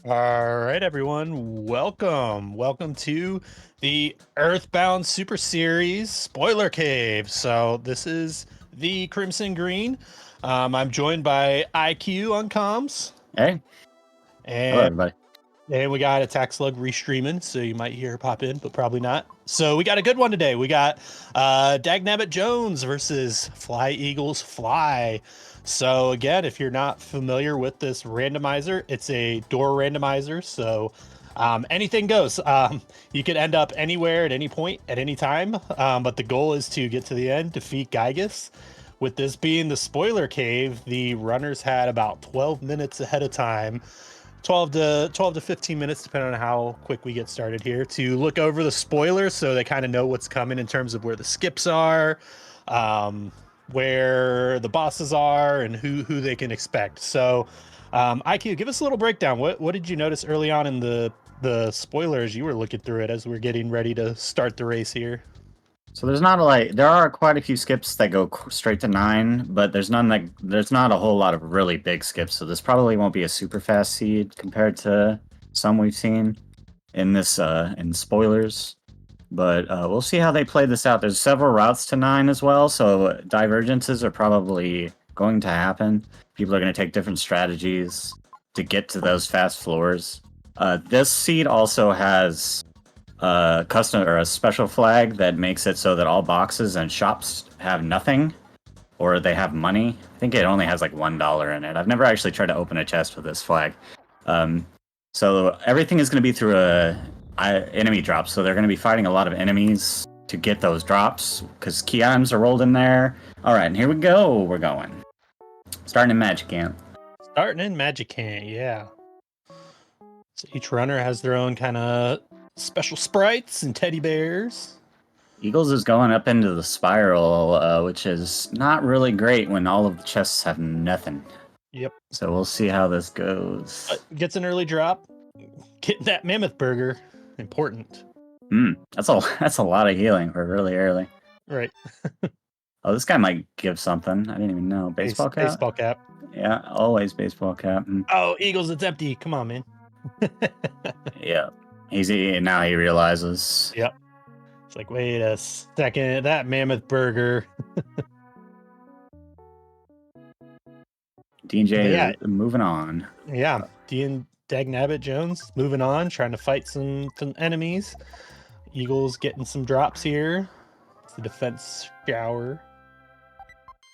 All right, everyone. Welcome to the Earthbound Super Series Spoiler Cave. So this is the Crimson Green. I'm joined by IQ on comms, Hey, hello and everybody. we got Attack Slug restreaming, so you might hear her pop in, but probably not. So we got a good one today. We got DangNabbitJones versus Fly. So again, if you're not familiar with this randomizer, it's a door randomizer. So anything goes. You could end up anywhere at any point at any time, but the goal is to get to the end, defeat Gygus. With this being the spoiler cave, the runners had about 12 minutes ahead of time, 12 to 15 minutes, depending on how quick we get started here, to look over the spoilers so they kind of know what's coming in terms of where the skips are, where the bosses are, and who they can expect. So, IQ, give us a little breakdown. What did you notice early on in the spoilers? You were looking through it as we're getting ready to start the race here. So there are quite a few skips that go straight to 9, but there's not a whole lot of really big skips. So this probably won't be a super fast seed compared to some we've seen in this in spoilers. But we'll see how they play this out. There's several routes to 9 as well, so divergences are probably going to happen. People are going to take different strategies to get to those fast floors. This seed also has a custom or a special flag that makes it so that all boxes and shops have nothing, or they have money. I think it only has like $1 in it. I've never actually tried to open a chest with this flag. So everything is going to be through enemy drops. So they're going to be fighting a lot of enemies to get those drops because key items are rolled in there. All right, and here we go. We're going. Starting in Magic Camp. Starting in Magic Camp, yeah. So each runner has their own kind of special sprites and teddy bears. Eagles is going up into the spiral, which is not really great when all of the chests have nothing. Yep. So we'll see how this goes. Gets an early drop. Getting that mammoth burger. Important. That's a lot of healing for really early. Right. Oh, this guy might give something. I didn't even know. Baseball cap? Baseball cap. Yeah, always baseball cap. Oh, Eagles, it's empty. Come on, man. Yeah. Now he realizes. Yep. It's like, wait a second. That mammoth burger. DJ moving on. Yeah. DangNabbitJones moving on, trying to fight some enemies. Eagles getting some drops here. It's the defense shower.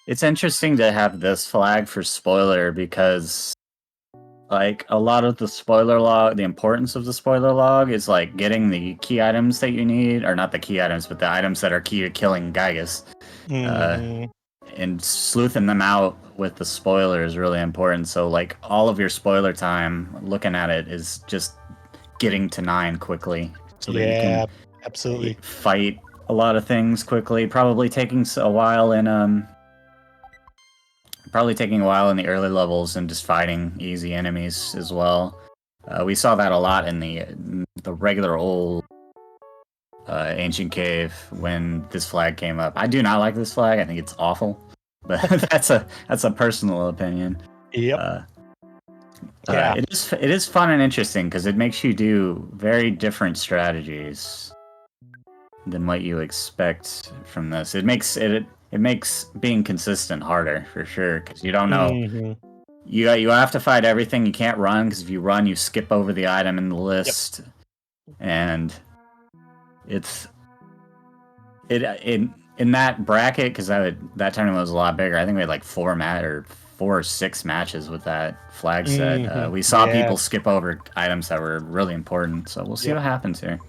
It's interesting to have this flag for spoiler because, like, a lot of the spoiler log, the importance of the spoiler log is like getting the key items that you need, or not the key items, but the items that are key to killing Gygus. And sleuthing them out with the spoiler is really important. So, like, all of your spoiler time looking at it is just getting to 9 quickly, so that you can absolutely fight a lot of things quickly. Probably taking a while in the early levels and just fighting easy enemies as well. We saw that a lot in the regular old ancient cave when this flag came up. I do not like this flag. I think it's awful, but that's a personal opinion. Yep. It is fun and interesting because it makes you do very different strategies than what you expect from this. It makes being consistent harder for sure because you don't know. You have to fight everything. You can't run because if you run, you skip over the item in the list, and it's in that bracket because that tournament was a lot bigger. I think we had like 4 or 6 matches with that flag set. We saw people skip over items that were really important, so we'll see what happens here.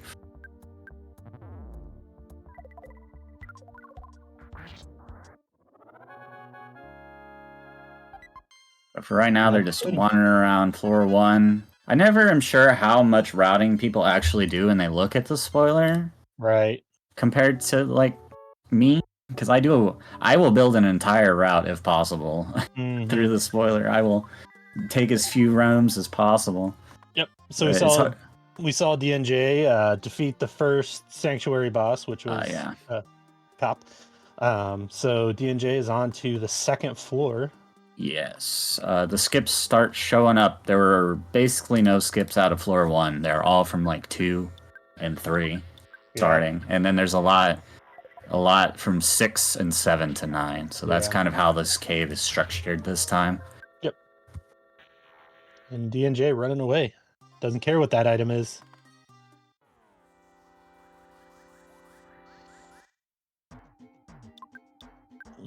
But for right now, they're just wandering around floor 1. I never am sure how much routing people actually do when they look at the spoiler. Right. Compared to, like, me. Because I will build an entire route if possible through the spoiler. I will take as few roams as possible. Yep. So we saw DNJ defeat the first sanctuary boss, which was Cop. So DNJ is on to the second floor. Yes. The skips start showing up. There were basically no skips out of floor 1. They're all from like 2 and 3 starting. And then there's a lot from 6 and 7 to 9. So that's kind of how this cave is structured this time. Yep. And DNJ running away. Doesn't care what that item is.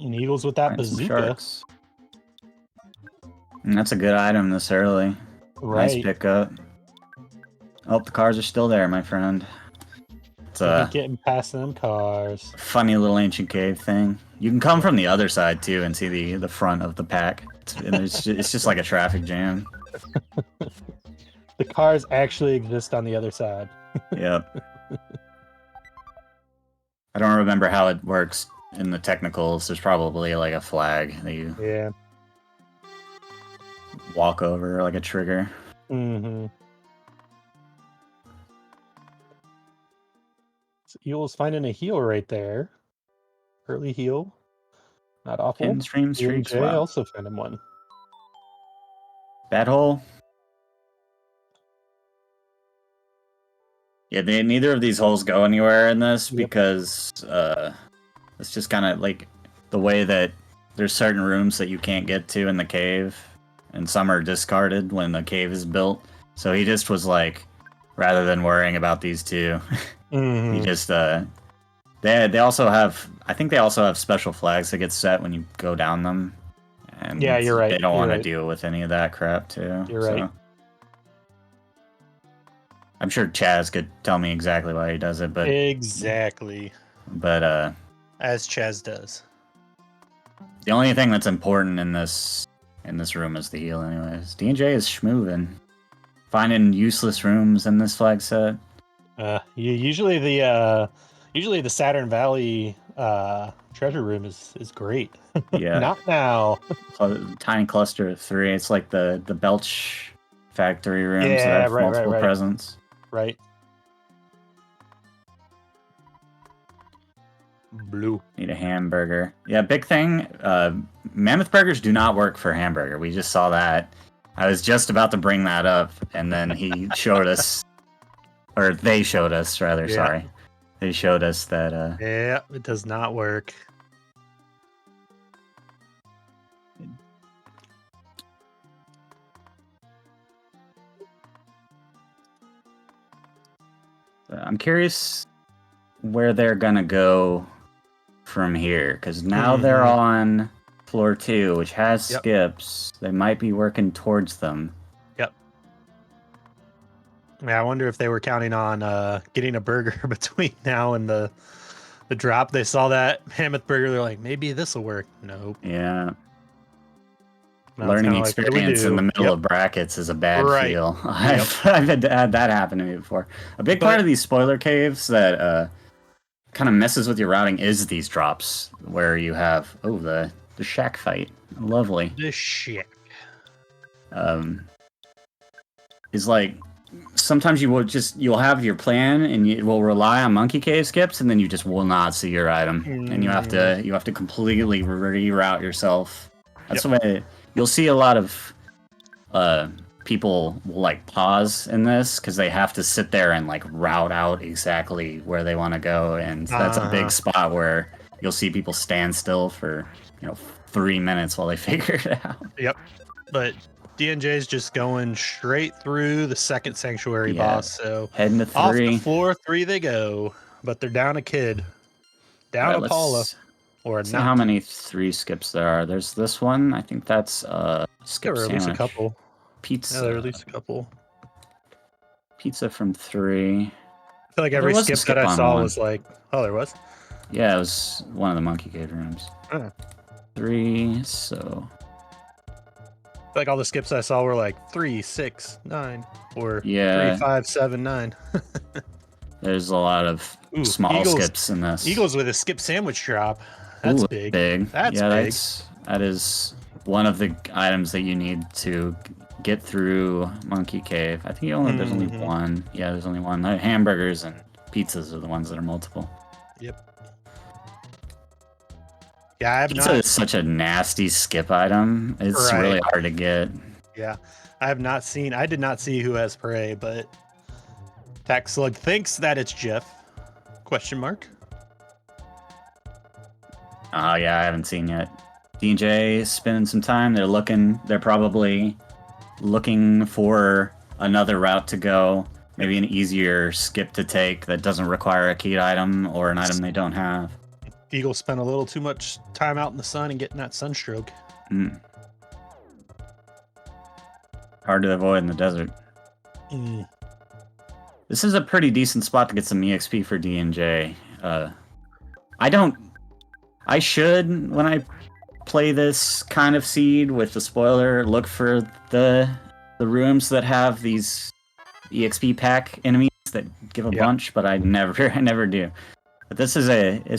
And Eagles with that Find some bazooka. sharks. And that's a good item this early. Right. Nice pickup. Oh, the cars are still there, my friend. It's getting past them cars. Funny little ancient cave thing. You can come from the other side too and see the front of the pack. It's just like a traffic jam. The cars actually exist on the other side. Yep. I don't remember how it works in the technicals. There's probably like a flag that you walk over, like a trigger. Mm-hmm. So Eagle's finding a heal right there. Early heal. Not awful. Pinstream streaks. DNJ Wow. also found him one. Bad hole. Yeah, neither of these holes go anywhere in this because it's just kind of like the way that there's certain rooms that you can't get to in the cave, and some are discarded when the cave is built. So he just was like, rather than worrying about these two, he just they also have, I think they also have special flags that get set when you go down them. And yeah, you're right. They don't want to deal with any of that crap too. You're right. I'm sure Chaz could tell me exactly why he does it, but exactly. But as Chaz does. The only thing that's important in this room is the heal, anyways. DNJ is schmoovin', finding useless rooms in this flag set. Usually the Saturn Valley treasure room is great. Yeah. Not now. Tiny cluster of 3. It's like the Belch factory rooms that have multiple presents. Right. Blue. Need a hamburger. Yeah, big thing. Mammoth burgers do not work for hamburger. We just saw that. I was just about to bring that up, and then he showed us, or they showed us, rather. Yeah. Sorry, they showed us that. Yeah, it does not work. I'm curious where they're gonna go from here, because now they're on floor 2, which has skips. They might be working towards them. Yep. Yeah, I wonder if they were counting on getting a burger between now and the drop. They saw that mammoth burger. They're like, maybe this will work. Nope. Yeah. Now learning experience in the middle of brackets is a bad feel. I've had that happen to me before. A big part of these spoiler caves that kind of messes with your routing is these drops where you have the shack fight. Lovely. The shack. Is like sometimes you'll have your plan and you will rely on monkey cave skips, and then you just will not see your item, and you have to completely reroute yourself. That's the way. You'll see a lot of people will like pause in this because they have to sit there and like route out exactly where they want to go, and that's a big spot where you'll see people stand still for 3 minutes while they figure it out. Yep, but DNJ's just going straight through the second sanctuary boss, so heading to 3. Off to floor 3 they go, but they're down a kid, down a Paula. Or see how many 3 skips there are. There's this one. I think that's skip there are at least a couple. Pizza. Yeah, there are at least a couple. Pizza from 3. I feel like every skip that I saw was like, oh, there was? Yeah, it was one of the monkey cave rooms. 3, so... I feel like all the skips I saw were like 3, 6, 9, or 3, 5, 7, 9. There's a lot of small skips in this. Eagles with a skip sandwich drop. That's big. That's big. That is one of the items that you need to get through Monkey Cave. I think there's only one. Yeah, there's only one. Hamburgers and pizzas are the ones that are multiple. Yep. Yeah, I have Pizza not. is such a nasty skip item. It's Right. really hard to get. Yeah, I have not seen. I did not see who has prey, but Tack Slug thinks that it's Jeff. Question mark. Oh yeah, I haven't seen yet. DJ spending some time. They're probably looking for another route to go. Maybe an easier skip to take that doesn't require a keyed item or an item they don't have. Eagle spent a little too much time out in the sun and getting that sunstroke. Mm. Hard to avoid in the desert. Mm. This is a pretty decent spot to get some EXP for D&J. I should, when I play this kind of seed with the spoiler, look for the rooms that have these EXP pack enemies that give a bunch, but I never do. But this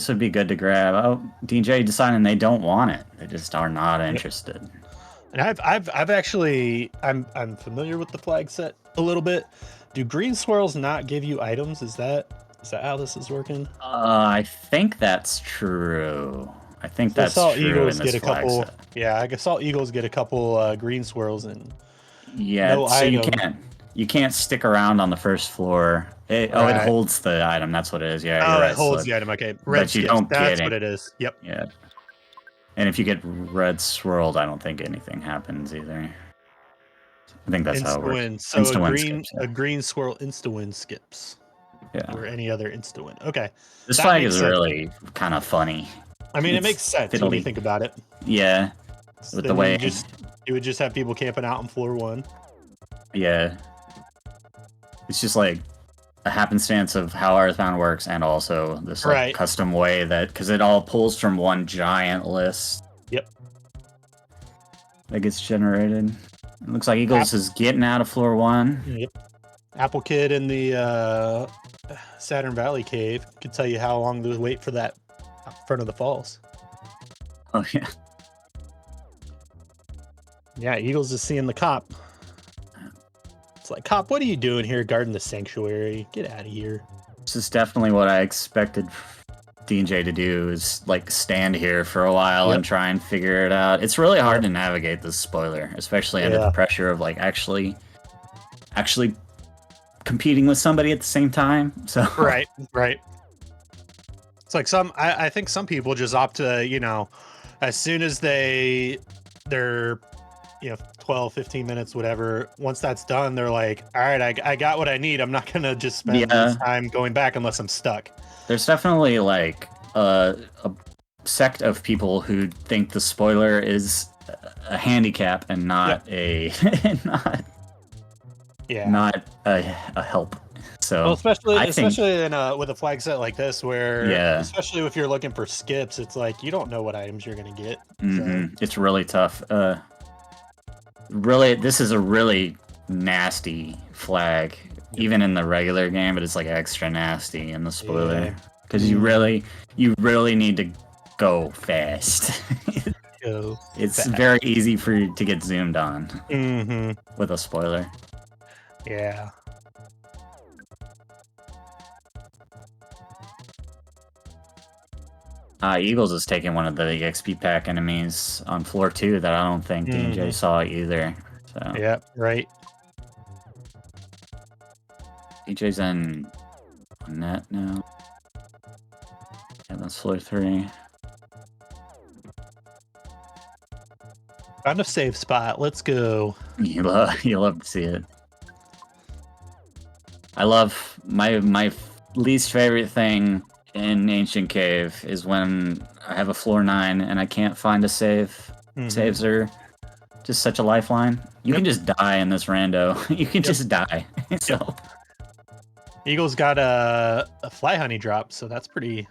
would be good to grab. Oh, DJ deciding they don't want it. They just are not interested. And I've actually I'm familiar with the flag set a little bit. Do green swirls not give you items? Is that how this is working? I think that's true. I think So that's I saw true Eagles in this get a flag couple. set. Yeah, I saw Eagles get a couple green swirls and yeah. no So item. you can't stick around on the first floor. It holds the item. That's what it is. Yeah, you're right. It holds the item. Okay, but you don't That's get what it. it is. Yep. Yeah. And if you get red swirled, I don't think anything happens either. I think that's how it works. Insta-win. So a green swirl insta-win skips. Yeah. Or any other insta-win. Okay. This flag is really kind of funny. I mean, it makes sense when you think about it. Yeah. With the way you would just have people camping out on floor 1. Yeah. It's just like a happenstance of how Earthbound works, and also this custom way because it all pulls from one giant list. Yep. That gets generated. It looks like Eagles is getting out of floor 1. Yep. Apple Kid in the Saturn Valley cave could tell you how long to wait for that front of the falls. Oh yeah. Yeah, Eagles is seeing the cop. It's like, cop, what are you doing here guarding the sanctuary? Get out of here. This is definitely what I expected D&J to do, is like stand here for a while and try and figure it out. It's really hard to navigate this spoiler, especially under the pressure of like actually competing with somebody at the same time. So right. It's like I think some people just opt to, as soon as they're 12, 15 minutes, whatever, once that's done, they're like, all right, I got what I need. I'm not gonna just spend this time going back unless I'm stuck. There's definitely like a sect of people who think the spoiler is a handicap and not a not a help. So especially with a flag set like this, where especially if you're looking for skips, it's like you don't know what items you're gonna get. So. It's really tough. Really, this is a really nasty flag, even in the regular game, but it's like extra nasty in the spoiler because you really need to go fast. It's very easy for you to get zoomed on with a spoiler. Yeah. Eagles is taking one of the EXP pack enemies on floor 2 that I don't think DJ saw either. So. Yeah, right. DJ's on net now. Yeah, that's floor 3. Found a safe spot. Let's go. You love to see it. I love my least favorite thing in Ancient Cave is when I have a floor 9 and I can't find a save. Saves are just such a lifeline. You can just die in this rando. You can just die. So Eagles got a fly honey drop, so that's pretty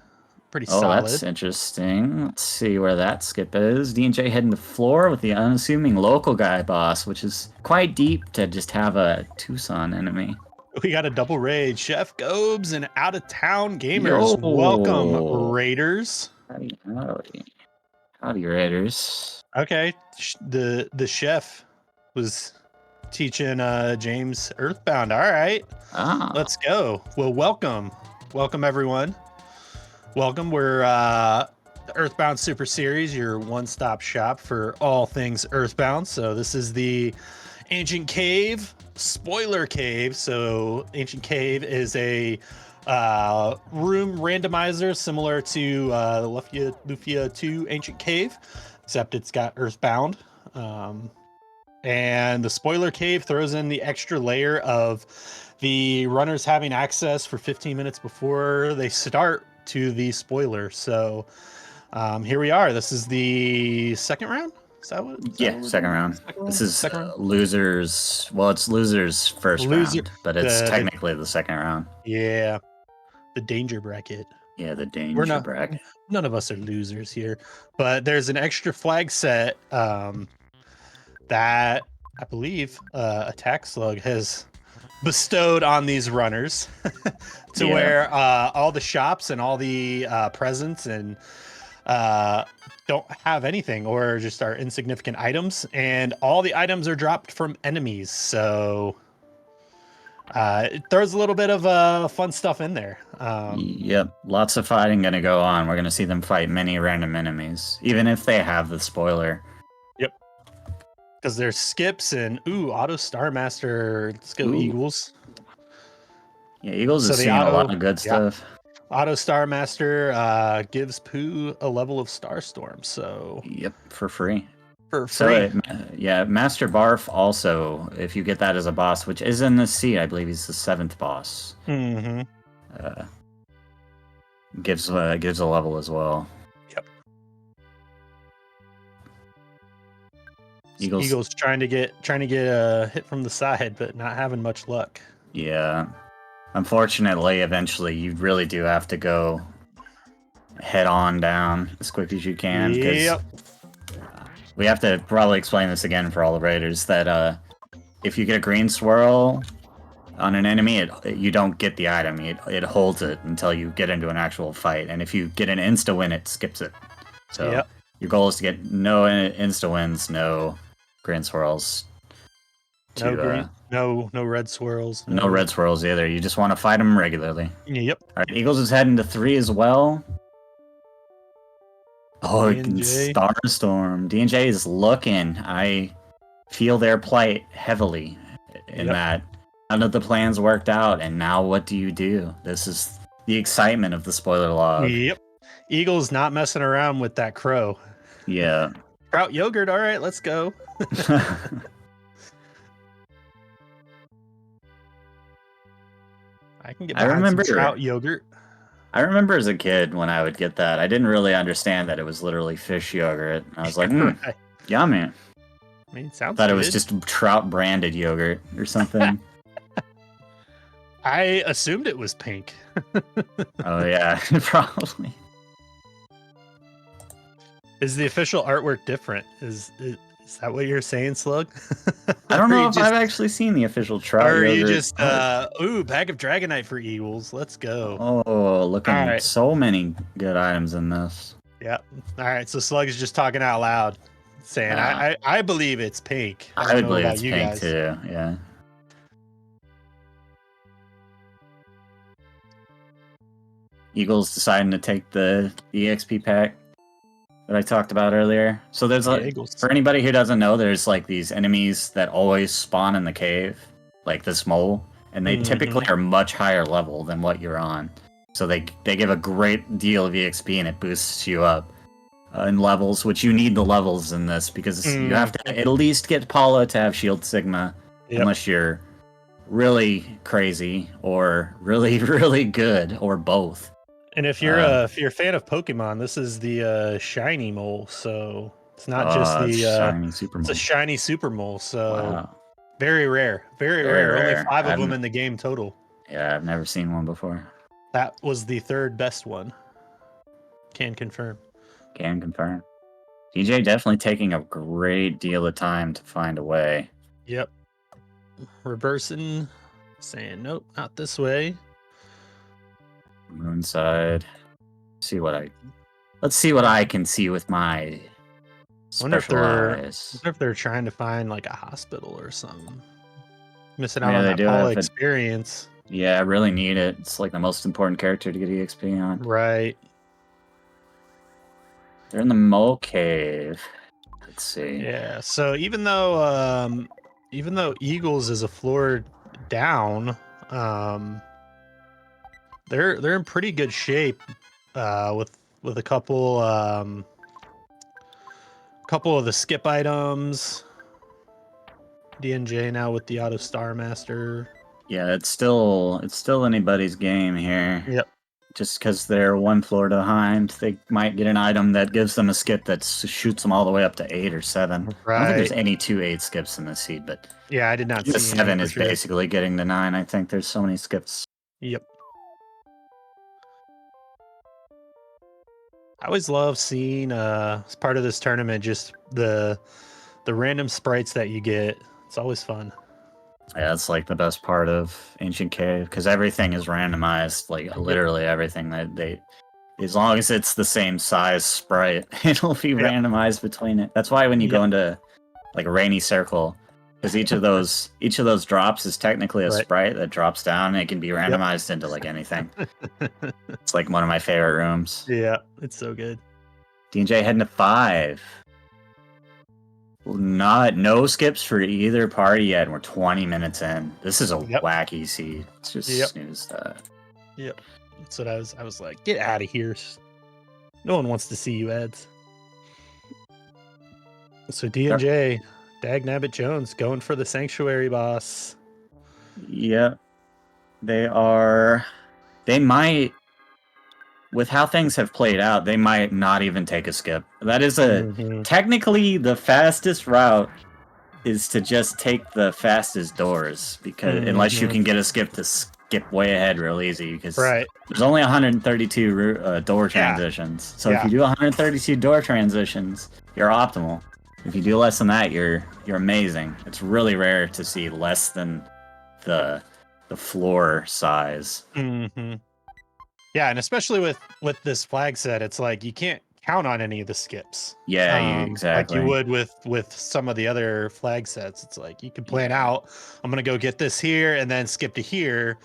solid. Oh, that's interesting. Let's see where that skip is. D&J heading to floor with the unassuming local guy boss, which is quite deep to just have a Tucson enemy. We got a double raid. Chef Gobes and Out of Town Gamers. Welcome, Raiders. Howdy, Raiders. Okay, the chef was teaching James Earthbound. All right, let's go. Well, welcome everyone. Welcome. We're the Earthbound Super Series, your one-stop shop for all things Earthbound. So this is the Ancient Cave Spoiler Cave. So Ancient Cave is a room randomizer similar to Lufia 2 Ancient Cave, except it's got Earthbound. And the Spoiler Cave throws in the extra layer of the runners having access for 15 minutes before they start to the spoiler. So here we are. This is the second round. Is that what? Second round. This is second round? losers. Well, it's losers first round, but it's technically the second round. Yeah, the danger bracket. Yeah, the danger bracket. None of us are losers here, but there's an extra flag set that I believe Attack Slug has bestowed on these runners to where all the shops and all the presents and don't have anything or just are insignificant items, and all the items are dropped from enemies. So it throws a little bit of fun stuff in there. Yep, lots of fighting gonna go on. We're gonna see them fight many random enemies, even if they have the spoiler. Yep. Because there's skips and Auto Star Master. Let's go Eagles. Yeah, Eagles is seeing a lot of good stuff. Auto Star Master gives Pooh a level of Starstorm. So yep, for free. For free. So, Master Barf also, if you get that as a boss, which is in the sea, I believe he's the 7th boss. Mm-hmm. Gives a level as well. Yep. Eagles trying to get a hit from the side, but not having much luck. Yeah. Unfortunately, eventually you really do have to go head on down as quick as you can. Yep. We have to probably explain this again for all the raiders that if you get a green swirl on an enemy, you don't get the item. It holds it until you get into an actual fight. And if you get an insta-win, it skips it. So your goal is to get no insta-wins, no green swirls. No red swirls. No red swirls either. You just want to fight them regularly. Yep. All right, Eagles is heading to 3 as well. Oh, Starstorm. D&J is looking. I feel their plight heavily in that none of the plans worked out, and now what do you do? This is the excitement of the spoiler log. Yep. Eagles not messing around with that crow. Yeah. Trout yogurt. All right, let's go. I can get some trout yogurt. I remember as a kid when I would get that, I didn't really understand that it was literally fish yogurt. I was like, yummy. I mean, it sounds thought good. It was just trout branded yogurt or something. I assumed it was pink. Oh yeah, probably. Is the official artwork different? Is that what you're saying, Slug? I don't know if I've actually seen the official trout yogurt. Or are you just, bag of Dragonite for Eagles. Let's go. Oh, look at so many good items in this. Yep. All right, so Slug is just talking out loud, saying, I believe it's pink. I would believe it's pink too, yeah. Eagles deciding to take the EXP pack that I talked about earlier. So there's for anybody who doesn't know, there's like these enemies that always spawn in the cave, like this mole, and they typically are much higher level than what you're on. So they give a great deal of EXP and it boosts you up in levels, which you need the levels in this because you have to at least get Paula to have Shield Sigma, unless you're really crazy or really, really good or both. And if you're a fan of Pokemon, this is the shiny mole, so it's not just the shiny super mole. It's a shiny super mole, so very rare, very rare. Only 5 of them in the game total. Yeah, I've never seen one before. That was the 3rd best one. Can confirm. Can confirm. DJ definitely taking a great deal of time to find a way. Yep. Reversing, saying nope, not this way. Moonside. Let's see what I can see with my special eyes. I wonder if they're trying to find like a hospital or something. Missing out on that Paula experience. Yeah, I really need it. It's like the most important character to get EXP on. Right. They're in the mole cave. Let's see. Yeah. So even though Eagles is a floor down, they're in pretty good shape with a couple of the skip items. DNJ now with the Auto Star Master. Yeah, it's still anybody's game here. Yep. Just because they're one floor behind, they might get an item that gives them a skip that shoots them all the way up to 8 or 7. Right. I don't think there's any 2-8 skips in this seed, but yeah, I did not see the 7 any is for sure. basically getting the 9. I think there's so many skips. Yep. I always love seeing as part of this tournament just the random sprites that you get. It's always fun. Yeah, that's like the best part of Ancient Cave because everything is randomized. Like literally everything that they, as long as it's the same size sprite, it'll be randomized between it. That's why when you go into like a rainy circle, because each of those drops is technically a sprite that drops down and it can be randomized into like anything. It's like one of my favorite rooms. Yeah, it's so good. DJ heading to 5. No skips for either party yet, and we're 20 minutes in. This is a wacky seed. It's just snooze that. Yep. That's what I was like, get out of here. No one wants to see you, Eds. So DNJ, DangNabbitJones going for the Sanctuary boss. Yep. They might, with how things have played out, they might not even take a skip. That is technically the fastest route is to just take the fastest doors because unless you can get a skip to skip way ahead real easy because there's only 132 door transitions. So if you do 132 door transitions, you're optimal. If you do less than that, you're amazing. It's really rare to see less than the floor size. Yeah, and especially with this flag set, it's like you can't count on any of the skips. Yeah, exactly. Like you would with some of the other flag sets. It's like you can plan out, I'm gonna go get this here and then skip to here.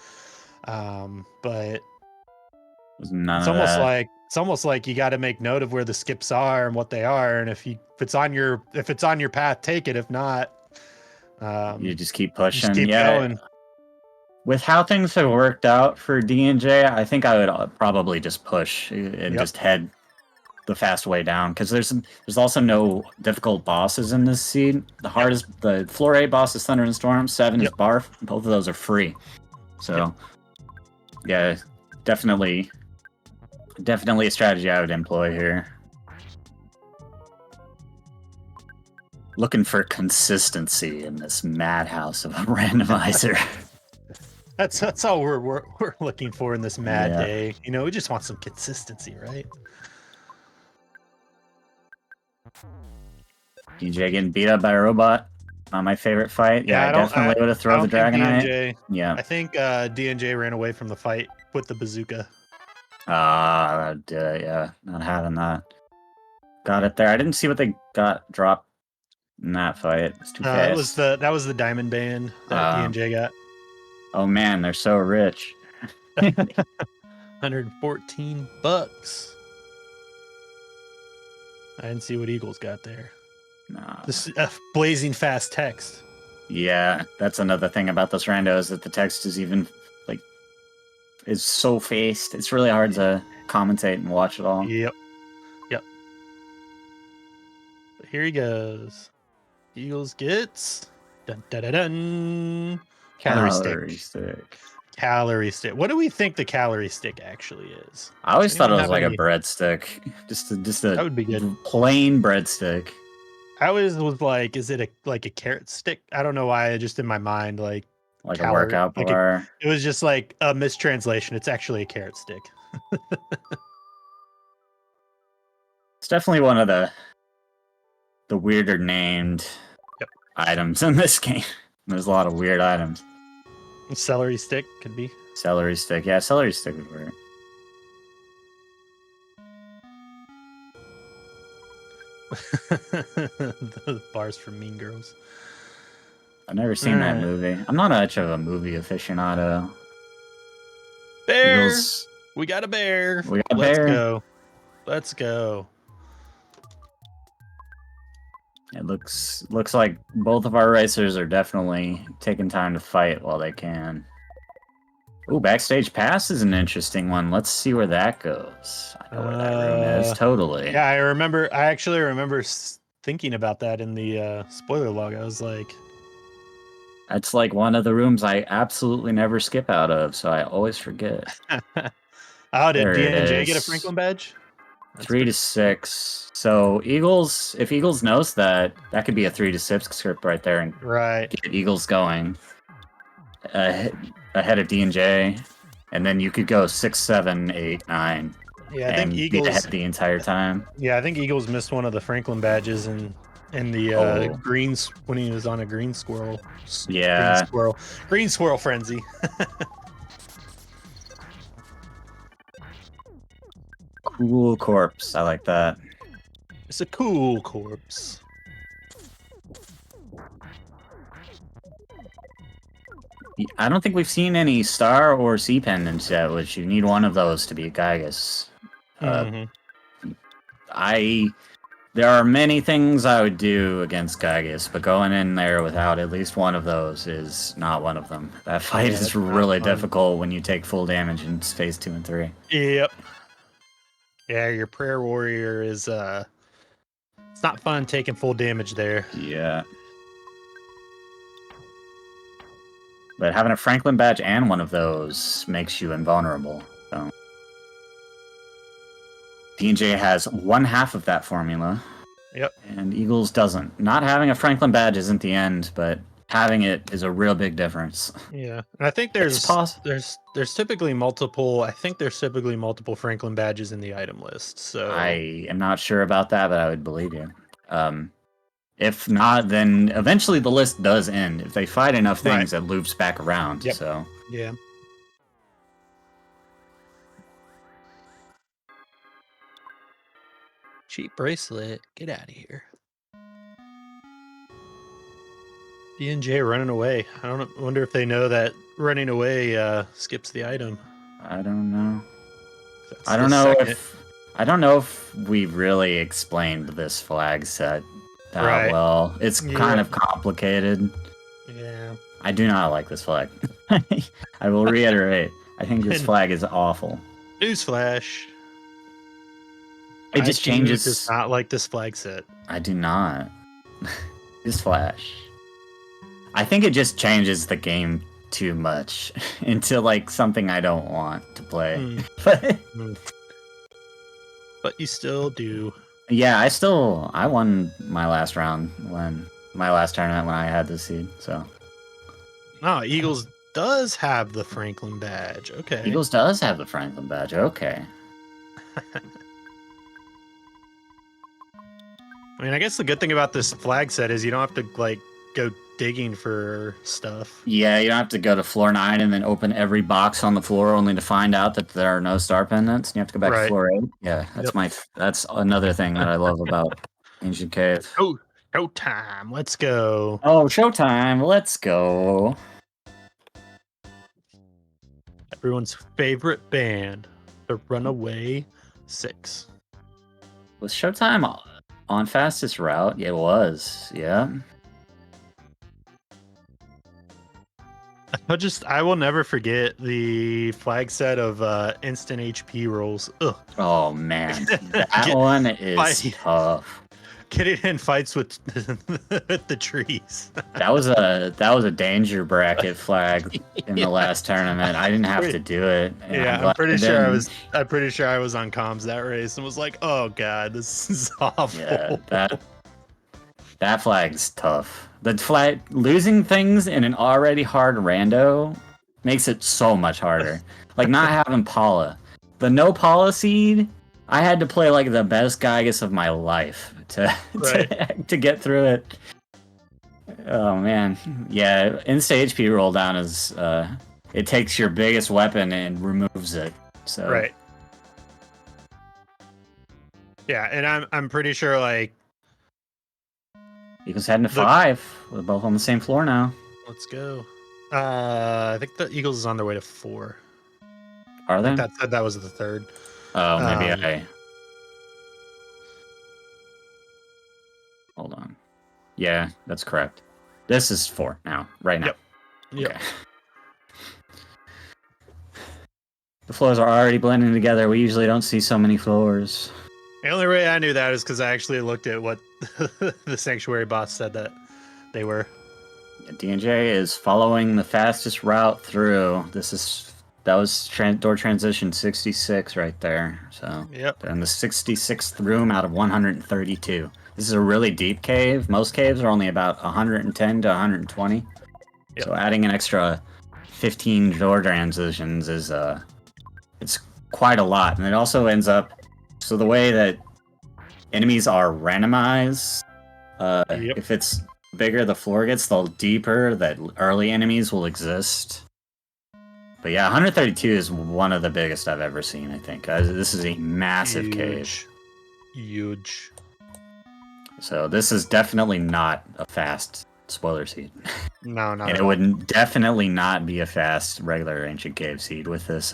But it's almost like you got to make note of where the skips are and what they are, and if it's on your path, take it. If not, you just keep pushing. Just keep going. With how things have worked out for D&J, I think I would probably just push and just head the fast way down because there's also no difficult bosses in this seed. The floor 8 boss is Thunder and Storm, 7 is Barf. Both of those are free. So yeah, definitely a strategy I would employ here. Looking for consistency in this madhouse of a randomizer. That's all we're looking for in this mad day. You know, we just want some consistency, right? DJ getting beat up by a robot. Not my favorite fight. Yeah, I definitely would have thrown the Dragonite. Yeah, I think DNJ ran away from the fight with the bazooka. Yeah, not having that. Got it there. I didn't see what they got dropped in that fight. It's too fast. That was the Diamond Band that DNJ got. Oh man, they're so rich. $114. I didn't see what Eagles got there. Nah. This blazing fast text. Yeah, that's another thing about this rando is that the text is even is so fast. It's really hard to commentate and watch it all. Yep. But here he goes. Eagles gets dun dun dun dun. Calorie stick. Calorie stick. What do we think the calorie stick actually is? I always thought it was like a breadstick. Just a that would be good. Plain breadstick. I always was like, is it like a carrot stick? I don't know why. Just in my mind, like a workout bar. It was just like a mistranslation. It's actually a carrot stick. It's definitely one of the weirder named items in this game. There's a lot of weird items. Celery stick could be. Celery stick. Yeah, celery stick would work. The bars from Mean Girls. I've never seen that movie. I'm not much of a movie aficionado. Bear! We got a bear. We got a bear. Let's go. It looks like both of our racers are definitely taking time to fight while they can. Ooh, backstage pass is an interesting one. Let's see where that goes. I know where that room is. Totally. Yeah, I actually remember thinking about that in the spoiler log. I was like, that's like one of the rooms I absolutely never skip out of, so I always forget. oh, did There it DNJ get a is. Franklin badge? 3 to 6. So Eagles, if Eagles knows that, that could be a 3 to 6 script right there and get Eagles going ahead of D&J, and then you could go 6, 7, 8, 9. Yeah, I think Eagles be ahead the entire time. Yeah, I think Eagles missed one of the Franklin badges in the greens when he was on a green squirrel. Yeah, green squirrel frenzy. Cool corpse. I like that. It's a cool corpse. I don't think we've seen any star or sea pendants yet, which you need one of those to be a Gygus. There are many things I would do against Gygus, but going in there without at least one of those is not one of them. That fight is really difficult when you take full damage in phase 2 and 3. Yep. Yeah, your prayer warrior is it's not fun taking full damage there. Yeah. But having a Franklin badge and one of those makes you invulnerable. So D&J has one half of that formula. Yep. And Eagles doesn't. Not having a Franklin badge isn't the end, but having it is a real big difference. Yeah. And I think there's typically multiple Franklin badges in the item list. So I am not sure about that, but I would believe you. If not, then eventually the list does end. If they fight enough things, it loops back around. Yep. So yeah. Cheap bracelet. Get out of here. D&J running away. Wonder if they know that running away skips the item. I don't know. I don't know if we really explained this flag set that well. It's kind of complicated. Yeah. I do not like this flag. I will reiterate. I think this flag is awful. Newsflash. It just changes. Does not like this flag set. I do not. This flash. I think it just changes the game too much into like something I don't want to play. But you still do. Yeah, I won my last round my last tournament when I had this seed. So. Oh, Eagles does have the Franklin badge. Okay. Eagles does have the Franklin badge. Okay. I mean, I guess the good thing about this flag set is you don't have to like go digging for stuff. Yeah, you don't have to go to floor 9 and then open every box on the floor only to find out that there are no star pendants. You have to go back to floor 8. Yeah, that's another thing that I love about Ancient Cave. Oh, showtime! Let's go. Oh, showtime! Let's go. Everyone's favorite band, the Runaway 6. Was Showtime on fastest route? It was. Yeah. I will never forget the flag set of instant HP rolls. Ugh. Oh man, that one is tough. Getting in fights with the trees. That was a danger bracket flag in the last tournament. I didn't have to do it. Yeah, I'm pretty sure I was on comms that race and was like, oh god, this is awful. Yeah, that flag's tough. The flag losing things in an already hard rando makes it so much harder. Like not having Paula. The no Paula seed, I had to play like the best Gygus of my life to get through it. Oh man. Yeah, insta HP roll down is it takes your biggest weapon and removes it. So Right. Yeah, and I'm pretty sure like Eagles heading to 5. We're both on the same floor now. Let's go. I think the Eagles is on their way to 4. Are they? That was the 3rd. Oh, maybe Hold on. Yeah, that's correct. This is 4 now, right now. Yep. Okay. The floors are already blending together. We usually don't see so many floors. The only way I knew that is because I actually looked at what the Sanctuary boss said that they were. Yeah, D&J is following the fastest route through. That was door transition 66 right there. So Yep. they're in the 66th room out of 132. This is a really deep cave. Most caves are only about 110 to 120. Yep. So adding an extra 15 door transitions is it's quite a lot, and it also ends up. So the way that enemies are randomized, Yep. if it's bigger the floor gets, the deeper that early enemies will exist. But yeah, 132 is one of the biggest I've ever seen, I think. This is a massive cave. Huge. So this is definitely not a fast spoiler seed. No, not and at it all. would definitely not be a fast regular ancient cave seed with this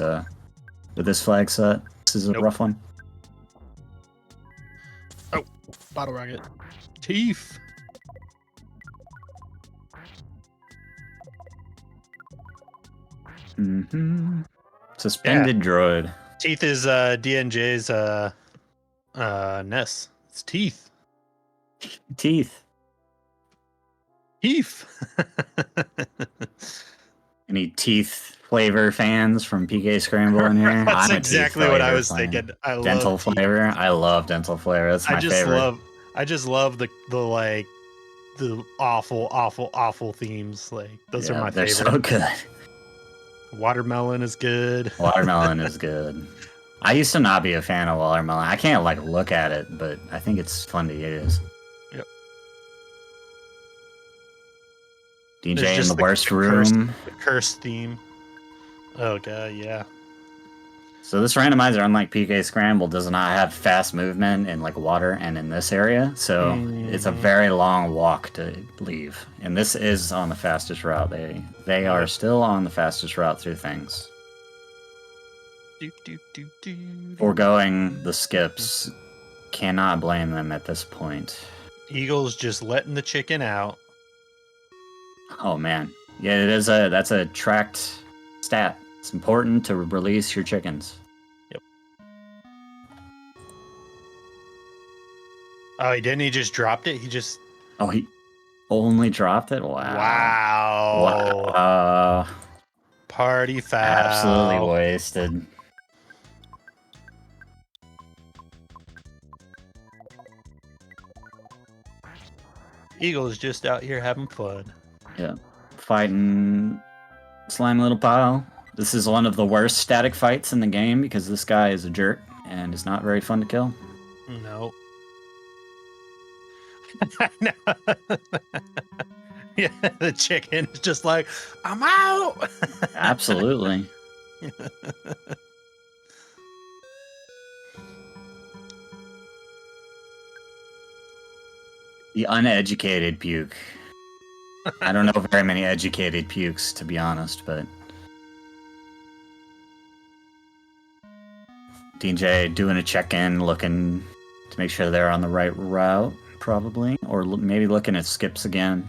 flag set. This is a rough one. Oh, bottle rocket. Teeth. Suspended droid. Teeth is DNJ's Ness. It's teeth. Teeth. Any teeth flavor fans from PK Scramble in here? That's exactly what I was thinking. I dental love flavor. I love dental flavor. That's my favorite. I just love the like the awful themes. Like those are my they're favorite. So good. Watermelon is good. Watermelon is good. I used to not be a fan of watermelon. I can't like look at it, but I think it's fun to use. Yep. DJ in the worst room. The cursed theme. Oh god, yeah. So this randomizer, unlike PK Scramble, does not have fast movement in like water and in this area. So it's a very long walk to leave. And this is on the fastest route. They are still on the fastest route through things. Foregoing the skips. Cannot blame them at this point. Eagle's just letting the chicken out. Oh man. Yeah, that's a tracked stat. It's important to release your chickens. Yep. Oh, he just dropped it? He only dropped it? Wow. Wow. Party foul. Absolutely wasted. Eagle's just out here having fun. Yeah. Fighting slime little pile. This is one of the worst static fights in the game because this guy is a jerk and is not very fun to kill. No. Yeah, the chicken is just like, I'm out. Absolutely. The uneducated puke. I don't know very many educated pukes, to be honest, but DJ doing a check-in, looking to make sure they're on the right route, probably, or maybe looking at skips again.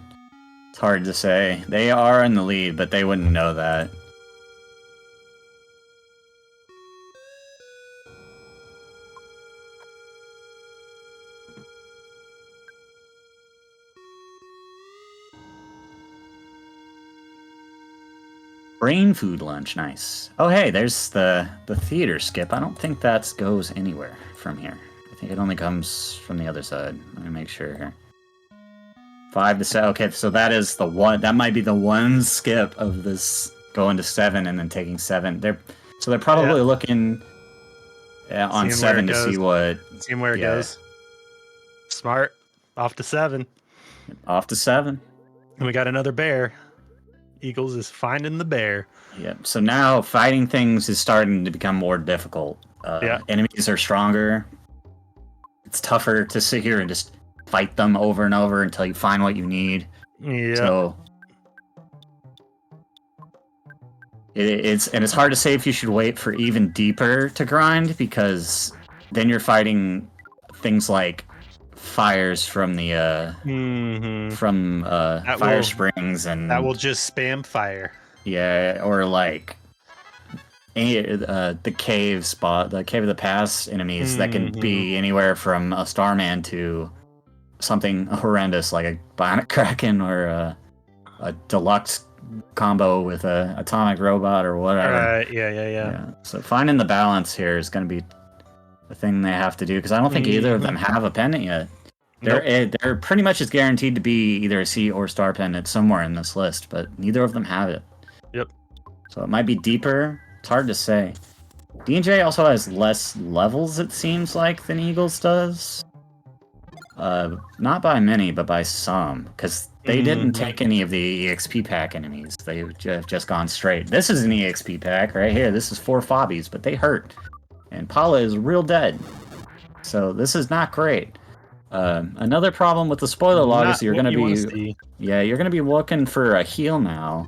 It's hard to say. They are in the lead, but they wouldn't know that. Brain food lunch, nice. Oh hey, there's the theater skip. I don't think that goes anywhere from here. I think it only comes from the other side. Let me make sure here. 5 to 7. Okay, so that is the one. That might be the one skip of this going to 7 and then taking 7. They're probably looking on 7 to see what. Seeing where it goes. Smart. Off to 7. Off to 7. And we got another bear. Eagles is finding the bear. Yep. So now fighting things is starting to become more difficult. Enemies are stronger. It's tougher to sit here and just fight them over and over until you find what you need. Yeah. So it's hard to say if you should wait for even deeper to grind because then you're fighting things like fires from the fire springs and that will just spam fire. Yeah, or like the cave spot, the cave of the past enemies that can be anywhere from a Starman to something horrendous like a bionic kraken or a deluxe combo with a atomic robot or whatever. Right. Yeah. So finding the balance here is going to be the thing they have to do, because I don't think either of them have a pendant yet. They're pretty much as guaranteed to be either a sea or star pendant somewhere in this list, but neither of them have it. Yep. So it might be deeper. It's hard to say. D&J also has less levels, it seems like, than Eagles does. Not by many, but by some, because they didn't take any of the EXP pack enemies. They've just gone straight. This is an EXP pack right here. This is 4 Fobbies, but they hurt. And Paula is real dead. So this is not great. Another problem with the spoiler log is you're going to be... Yeah, you're going to be looking for a heal now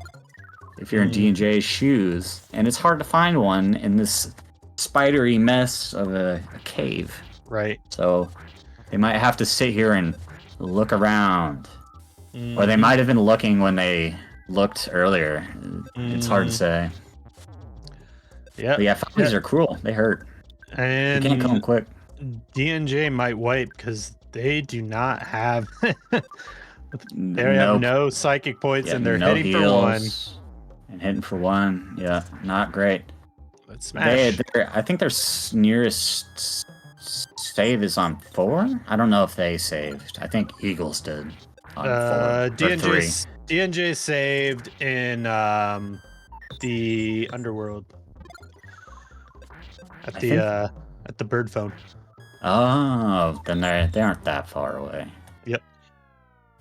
if you're in D&J's shoes. And it's hard to find one in this spidery mess of a cave. Right. So they might have to sit here and look around. Or they might have been looking when they looked earlier. It's hard to say. Yeah. But yeah, Fobbies are cruel. They hurt. And you can't kill them quick. D&J might wipe because they do not have... they have no psychic points, and they're hitting for 1. And hitting for 1. Yeah, not great. Let's smash. I think their nearest save is on 4? I don't know if they saved. I think Eagles did on 4. D&J saved in the underworld. At the bird phone. Oh, then they aren't that far away. Yep.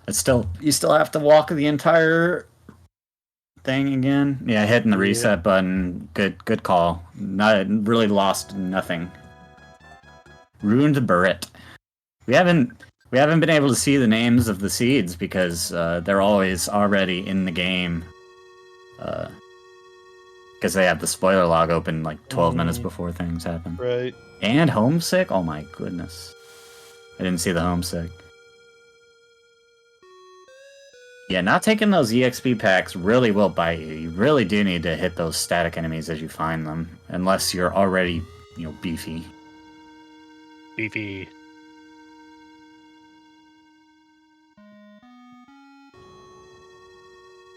It's still, you still have to walk the entire thing again. Yeah, hitting the reset button. Good call. Not really lost nothing. Ruined Barret. We haven't been able to see the names of the seeds because they're always already in the game. Because they have the spoiler log open like 12 minutes before things happen. Right. And homesick? Oh my goodness. I didn't see the homesick. Yeah, not taking those EXP packs really will bite you. You really do need to hit those static enemies as you find them. Unless you're already, beefy. Beefy.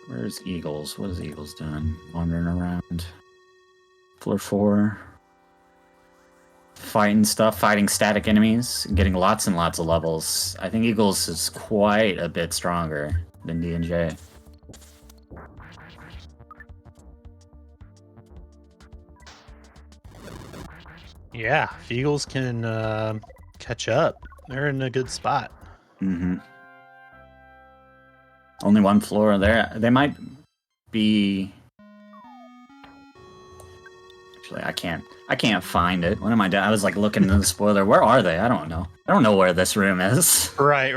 Where's Eagles? What is Eagles doing? Wandering around. Floor 4. Fighting stuff, fighting static enemies, and getting lots and lots of levels. I think Eagles is quite a bit stronger than D&J. Yeah, if Eagles can catch up, they're in a good spot. Only 1 floor there. They might be... Actually, I can't find it. What am I doing? I was like looking in the spoiler. Where are they? I don't know. I don't know where this room is. Right.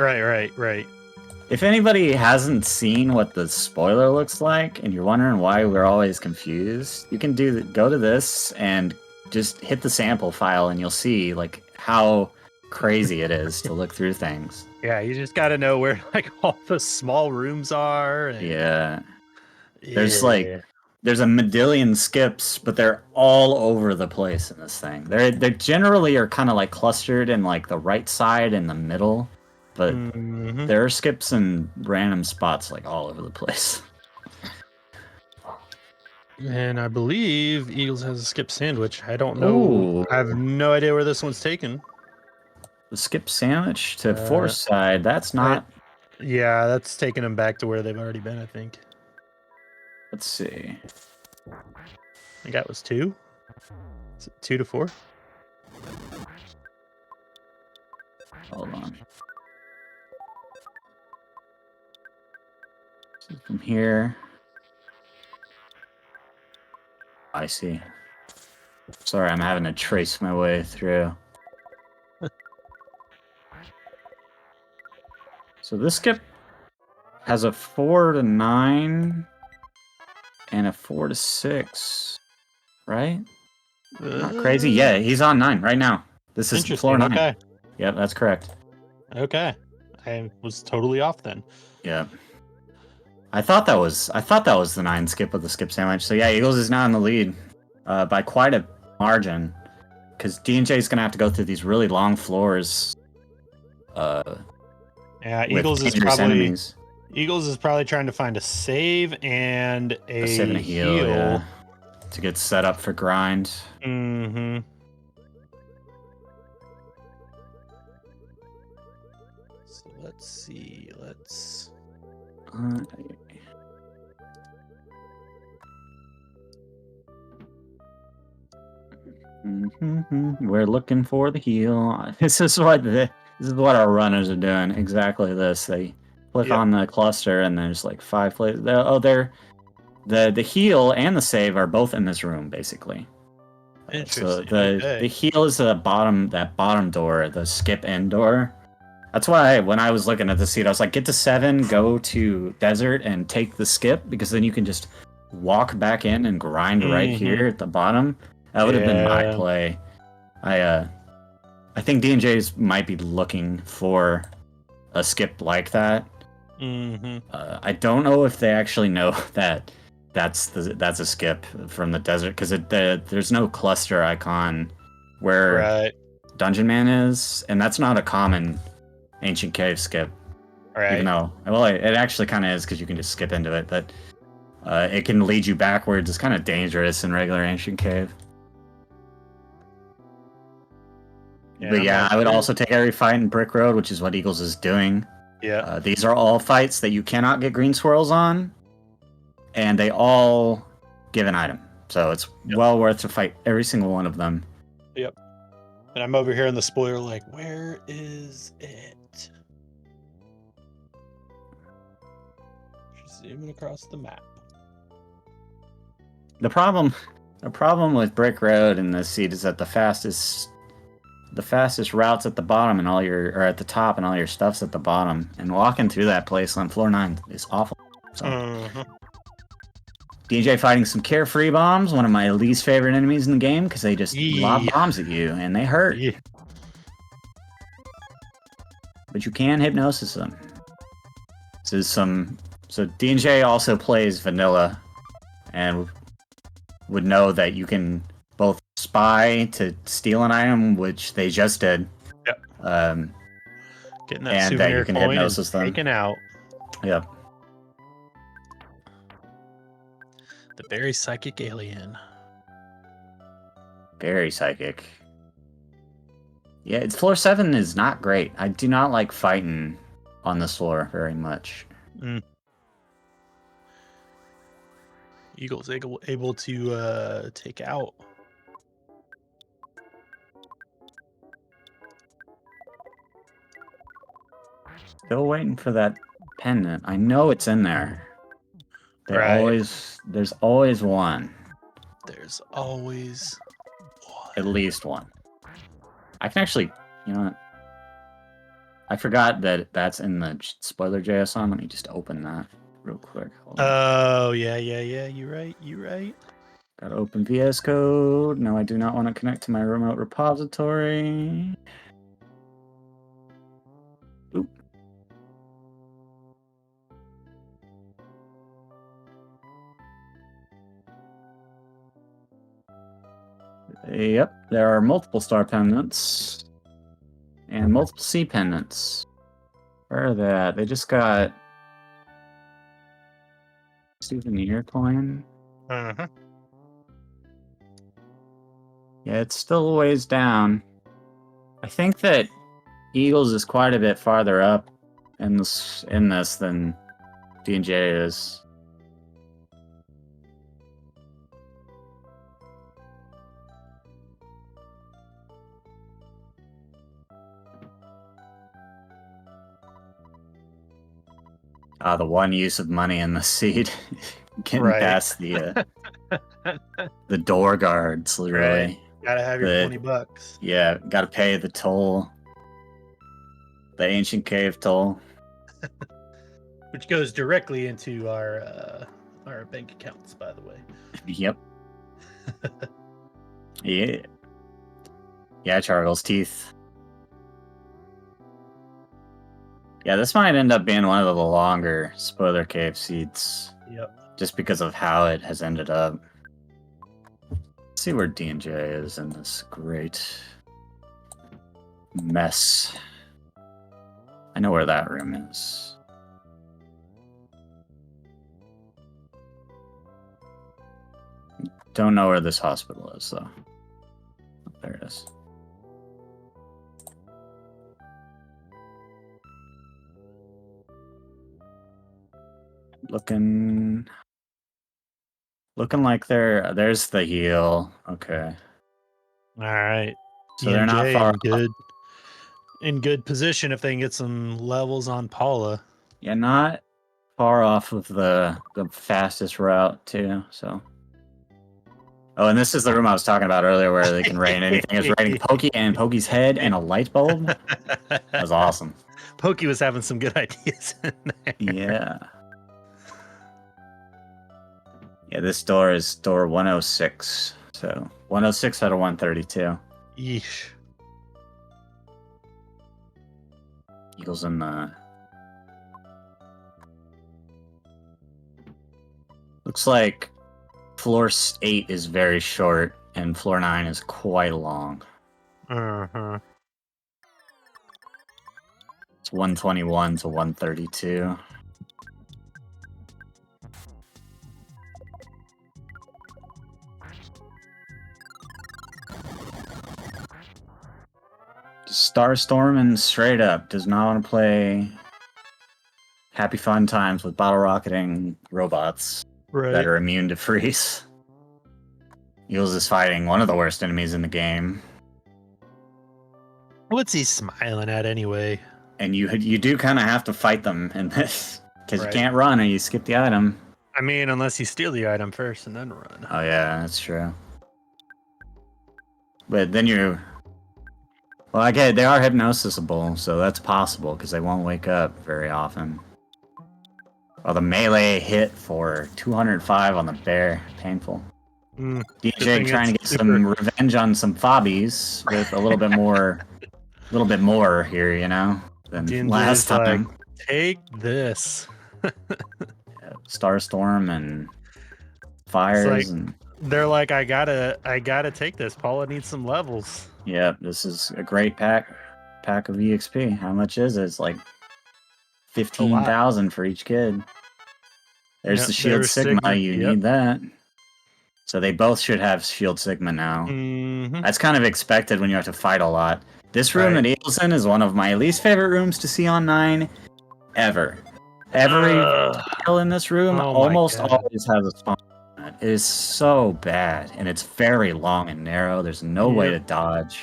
If anybody hasn't seen what the spoiler looks like, and you're wondering why we're always confused, you can go to this and just hit the sample file, and you'll see like how crazy it is to look through things. Yeah, you just got to know where like all the small rooms are. And... Yeah. There's a medallion skips, but they're all over the place in this thing. They generally are kind of like clustered in like the right side and the middle, but there are skips in random spots like all over the place. And I believe Eagles has a skip sandwich. I don't know. Ooh. I have no idea where this one's taken. The skip sandwich to force side. That's not. Yeah, that's taking them back to where they've already been, I think. Let's see. I think that was 2. Is it 2 to 4? Hold on. So from here. I see. Sorry, I'm having to trace my way through. So this skip has a 4 to 9 and a 4 to 6, right? Not crazy. Yeah, he's on 9 right now. This is floor 9. Okay. Yep, that's correct. Okay. I was totally off then. Yeah. I thought that was the 9 skip of the skip sandwich. So yeah, Eagles is now in the lead by quite a margin. Because D&J is gonna have to go through these really long floors. Yeah, With Eagles is dangerous probably enemies. Eagles is probably trying to find a save and A save and a heal, yeah. To get set up for grind. Mm-hmm. So let's see. Let's. We're looking for the heal. This is what our runners are doing. Exactly this. They click on the cluster, and there's like 5 places. The heal and the save are both in this room, basically. Interesting. So Okay. the heal is that bottom door, the skip in door. That's why when I was looking at the seat, I was like, get to 7, go to desert, and take the skip, because then you can just walk back in and grind right here at the bottom. That would have been my play. I think D&J's might be looking for a skip like that. I don't know if they actually know that that's a skip from the desert, because there's no cluster icon where Dungeon Man is, and that's not a common Ancient Cave skip. Even though, well, it actually kind of is, because you can just skip into it, but it can lead you backwards. It's kind of dangerous in regular Ancient Cave. But yeah, I would also take every fight in Brick Road, which is what Eagles is doing. Yeah. These are all fights that you cannot get green swirls on, and they all give an item. So it's well worth to fight every single one of them. Yep. And I'm over here in the spoiler like, where is it? She's zooming across the map. The problem with Brick Road in this seat is that the fastest routes at the bottom and at the top, and all your stuff's at the bottom. And walking through that place on floor 9 is awful. So DJ fighting some carefree bombs, one of my least favorite enemies in the game, because they just lob bombs at you and they hurt. But you can hypnosis them. So DJ also plays vanilla and would know that you can both spy to steal an item, which they just did. Yep. Getting that and souvenir that you can coin hypnosis them. taken out. Yep. The very psychic alien. Very psychic. Yeah, floor 7 is not great. I do not like fighting on this floor very much. Eagle's able to take out. Still waiting for that pendant. I know it's in there. There's always one. There's always one. At least one. I can actually, you know what? I forgot that that's in the spoiler JSON. Let me just open that real quick. Oh, yeah. You're right. Gotta open VS Code. No, I do not want to connect to my remote repository. Oop. Yep, there are multiple star pendants and multiple C pendants. Where are they at? They just got souvenir coin. Uh-huh. Yeah, it's still a ways down. I think that Eagles is quite a bit farther up in this than D&J is. The one use of money in the seed. Getting past the door guards, literally. Right. Gotta have your $20. Yeah, gotta pay the toll. The Ancient Cave toll. Which goes directly into our bank accounts, by the way. Yep. Yeah, Chargle's teeth. Yeah, this might end up being one of the longer spoiler cave seeds. Yep. Just because of how it has ended up. Let's see where D&J is in this great mess. I know where that room is. Don't know where this hospital is, though. Oh, there it is. Looking like there's the heal. Okay. All right. So they're not far off. In good position if they can get some levels on Paula. Yeah, not far off of the fastest route too. So. Oh, and this is the room I was talking about earlier where they can rain anything. It's raining Pokey and Pokey's head and a light bulb. That was awesome. Pokey was having some good ideas in there. Yeah. Yeah, this door is door 106. So 106 out of 132. Yeesh. Eagles in the... Looks like floor 8 is very short, and floor 9 is quite long. Uh-huh. It's 121 to 132. Starstorm and straight up does not want to play Happy Fun Times with bottle rocketing robots that are immune to freeze. Eagles is fighting one of the worst enemies in the game. What's he smiling at anyway? And you do kind of have to fight them in this, because you can't run or you skip the item. I mean, unless you steal the item first and then run. Oh yeah, that's true. But then you're... Well, okay, they are hypnosisable, so that's possible, because they won't wake up very often. Well, the melee hit for 205 on the bear. Painful. DJ trying to get some revenge on some fobbies with a little bit more here, you know, than last time. Like, take this. Yeah, Starstorm and fires like, and... They're like, I gotta take this. Paula needs some levels. Yeah, this is a great pack of EXP. How much is it? It's like 15,000 for each kid. There's the Shield Sigma. You need that. So they both should have Shield Sigma now. That's kind of expected when you have to fight a lot. This room at Eagleson is one of my least favorite rooms to see on 9 ever. Every tile in this room almost always has a spawn. It is so bad, and it's very long and narrow. There's no way to dodge.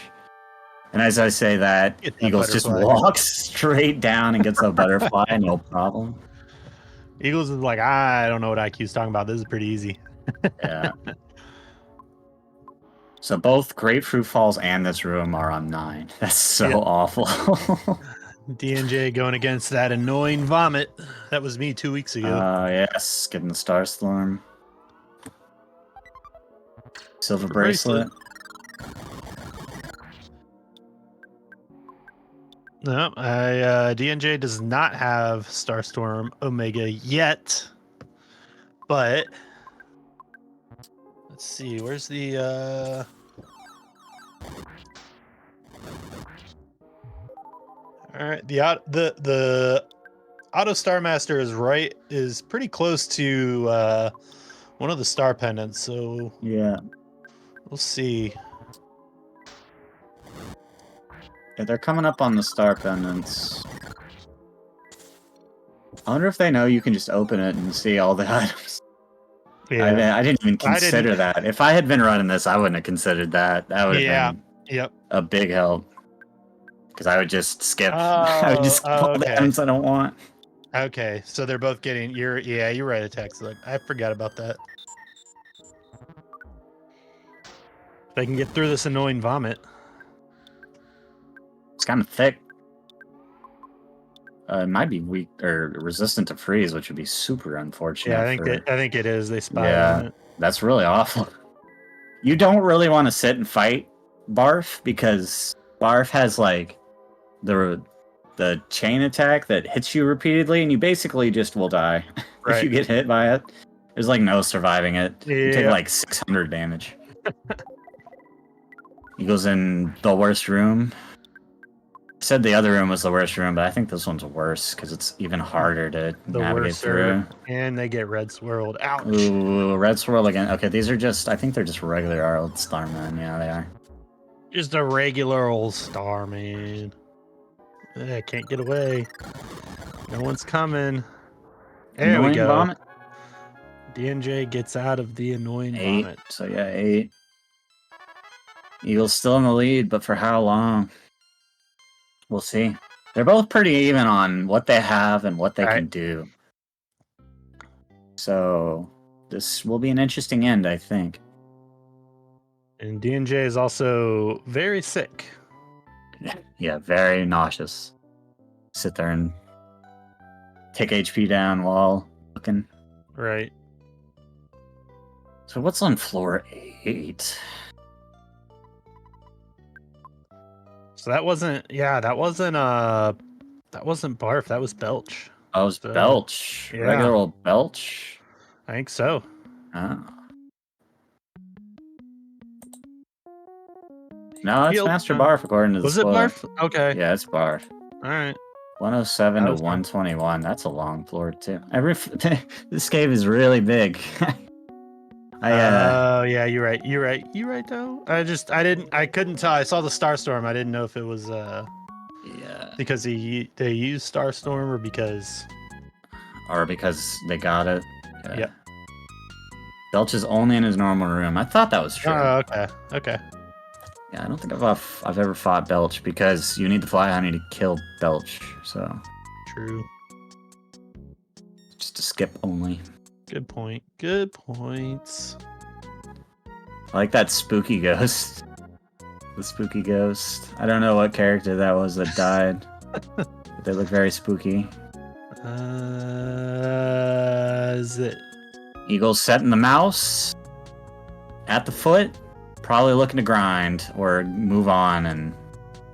And as I say that, Eagles just walks straight down and gets a butterfly, no problem. Eagles is like, I don't know what IQ's talking about. This is pretty easy. Yeah. So both Grapefruit Falls and this room are on 9. That's so awful. D&J going against that annoying vomit. That was me 2 weeks ago. Yes, getting the Starstorm. Silver bracelet. No, D&J does not have Starstorm Omega yet, but let's see, where's the all right, the Auto Star Master is pretty close to one of the star pendants, so yeah, we'll see. Yeah, they're coming up on the star pendants. I wonder if they know you can just open it and see all the items. Yeah. I didn't even consider that. If I had been running this, I wouldn't have considered that. That would have been a big help. Because I would just skip. I would just skip all the items I don't want. Okay, so they're both getting you're right, attacks. I forgot about that. If they can get through this annoying vomit. It's kind of thick. It might be weak or resistant to freeze, which would be super unfortunate. Yeah, I think it is. They spy on it. That's really awful. You don't really want to sit and fight Barf because Barf has like the the chain attack that hits you repeatedly, and you basically just will die if you get hit by it. There's like no surviving it. You take like 600 damage. He goes in the worst room. I said the other room was the worst room, but I think this one's worse because it's even harder to navigate through. And they get red swirled. Ouch. Ooh, red swirl again. Okay, these are just, I think they're just regular old Starman. Yeah, they are. Just a regular old Starman. I can't get away. No one's coming. There Annoying we go. Vomit. DNJ gets out of the annoying 8. vomit. So yeah, 8. Eagles still in the lead, but for how long? We'll see. They're both pretty even on what they have and what they can do. So this will be an interesting end, I think. And DNJ is also very sick. Yeah, very nauseous. Sit there and take HP down while looking. Right. So what's on floor 8? So that wasn't Barf, that was Belch. Oh, it was Belch. Yeah. Regular old Belch? I think so. Oh. No, it's Master Barf according to the spoiler. Was it Barf? Okay. Yeah, it's Barf. Alright. 107 to 121. That's a long floor too. This cave is really big. Oh yeah, you're right. You're right though. I couldn't tell. I saw the Starstorm. I didn't know if it was because they used Starstorm or because they got it. Yeah. Belch is only in his normal room. I thought that was true. Oh, okay. Yeah, I don't think I've ever fought Belch because you need the fly honey to kill Belch. So true. Just a skip only. Good point. Good points. I like that spooky ghost. The spooky ghost. I don't know what character that was that died. But they look very spooky. Is it Eagle's setting the mouse at the foot? Probably looking to grind or move on and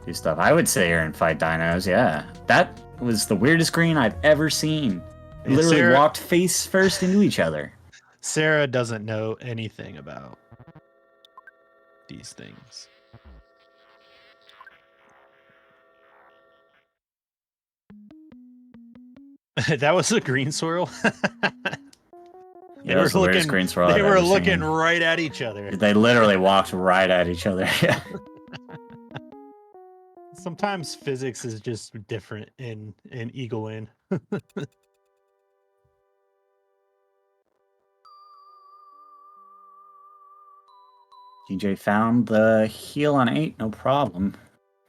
do stuff. I would sit here and fight dinos, yeah. That was the weirdest green I've ever seen. Literally walked face first into each other. Sarah doesn't know anything about these things. That was a green swirl. They were looking green swirl. They were looking right at each other. They literally walked right at each other. Yeah. Sometimes physics is just different in Eagle Win. DJ found the heal on 8, no problem.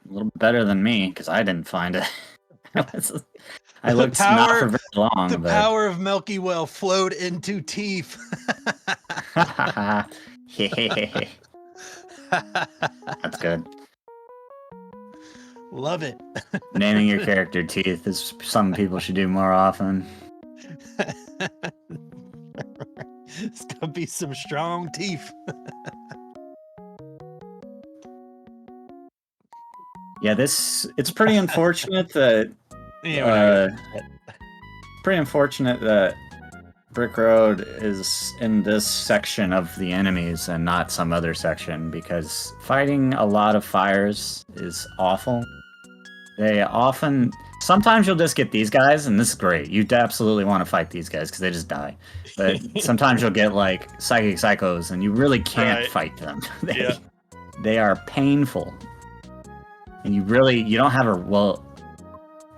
A little better than me, because I didn't find it. I looked not for very long. The power of Milky Well flowed into Teeth. That's good. Love it. Naming your character Teeth is something people should do more often. It's gonna be some strong teeth. Yeah, it's pretty unfortunate that Brick Road is in this section of the enemies and not some other section, because fighting a lot of fires is awful. Sometimes you'll just get these guys, and this is great. You absolutely want to fight these guys because they just die. But sometimes you'll get like Psychic Psychos, and you really can't fight them. They are painful. And you don't have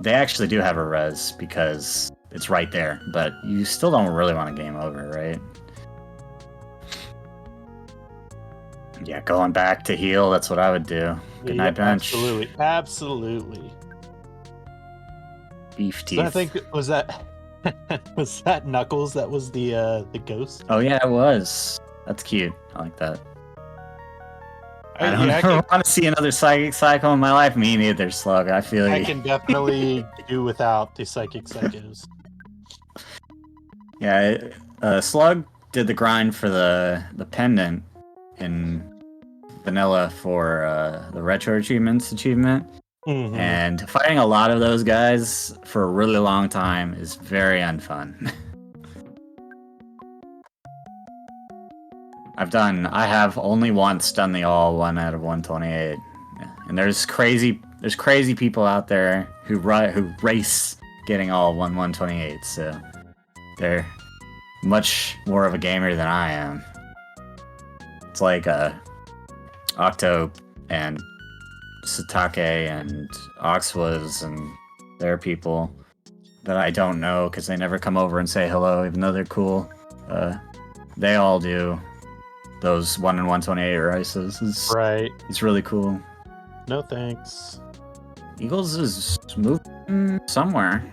they actually do have a res because it's right there, but you still don't really want a game over, right? Yeah, going back to heal, that's what I would do. Good night, bench. Absolutely. Beef teeth. So I think was that Knuckles that was the ghost? Oh yeah, it was. That's cute. I like that. I don't want to see another Psychic Psycho in my life. Me neither, Slug. I feel I can definitely do without the Psychic Psychos. Yeah, Slug did the grind for the pendant in Vanilla for the Retro Achievement. And fighting a lot of those guys for a really long time is very unfun. I have only once done the all 1 out of 128. And there's crazy people out there who race getting all 1/128, so they're much more of a gamer than I am. It's like Octo and Satake and Oxwas, and there are people that I don't know because they never come over and say hello, even though they're cool. They all do those 1 in 128 races. Right. It's really cool. No thanks. Eagles is moving somewhere.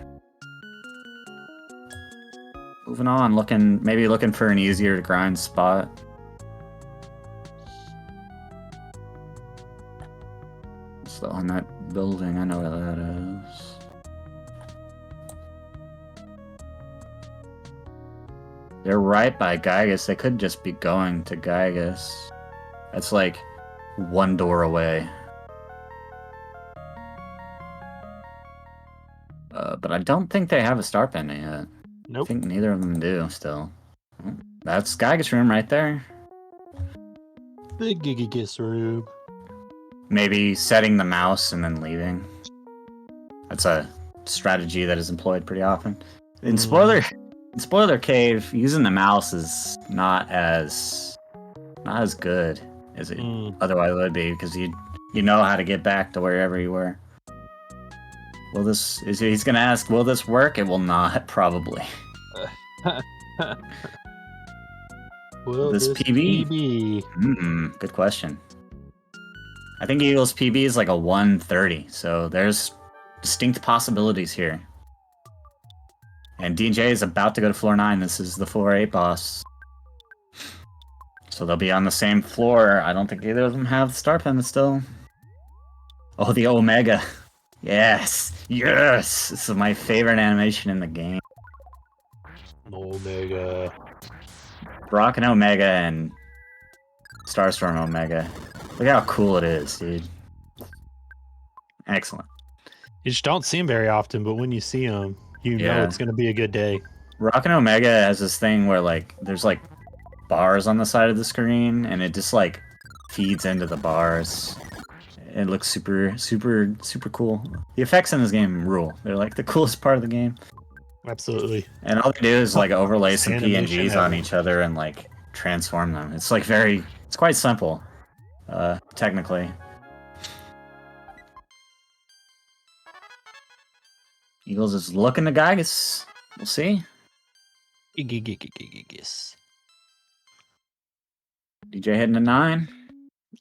Moving on, maybe looking for an easier to grind spot. So on that building, I know where that is. They're right by Gygas. They could just be going to Gygas. That's like 1 door away. But I don't think they have a star pendant yet. Nope. I think neither of them do still. That's Gygas room right there. The Gigagiss room. Maybe setting the mouse and then leaving. That's a strategy that is employed pretty often. In Spoiler Cave, using the mouse is not as good as it otherwise would be, because you know how to get back to wherever you were. He's gonna ask, will this work? It will not, probably. Will this PB? Good question. I think Eagles PB is like a 130, so there's distinct possibilities here. And DJ is about to go to floor 9. This is the floor 8 boss. So they'll be on the same floor. I don't think either of them have the star pendant still. Oh, the Omega. Yes! Yes! This is my favorite animation in the game. Omega. Brock and Omega and Starstorm Omega. Look how cool it is, dude. Excellent. You just don't see them very often, but when you see them, you know it's going to be a good day. Rock and Omega has this thing where, like, there's, like, bars on the side of the screen, and it just, like, feeds into the bars. It looks super, super, super cool. The effects in this game rule. They're, like, the coolest part of the game. Absolutely. And all they do is, like, overlay some PNGs on each other and, like, transform them. It's, like, it's quite simple, technically. Eagles is looking to Gygas. We'll see. Gigagiss. DJ heading to 9.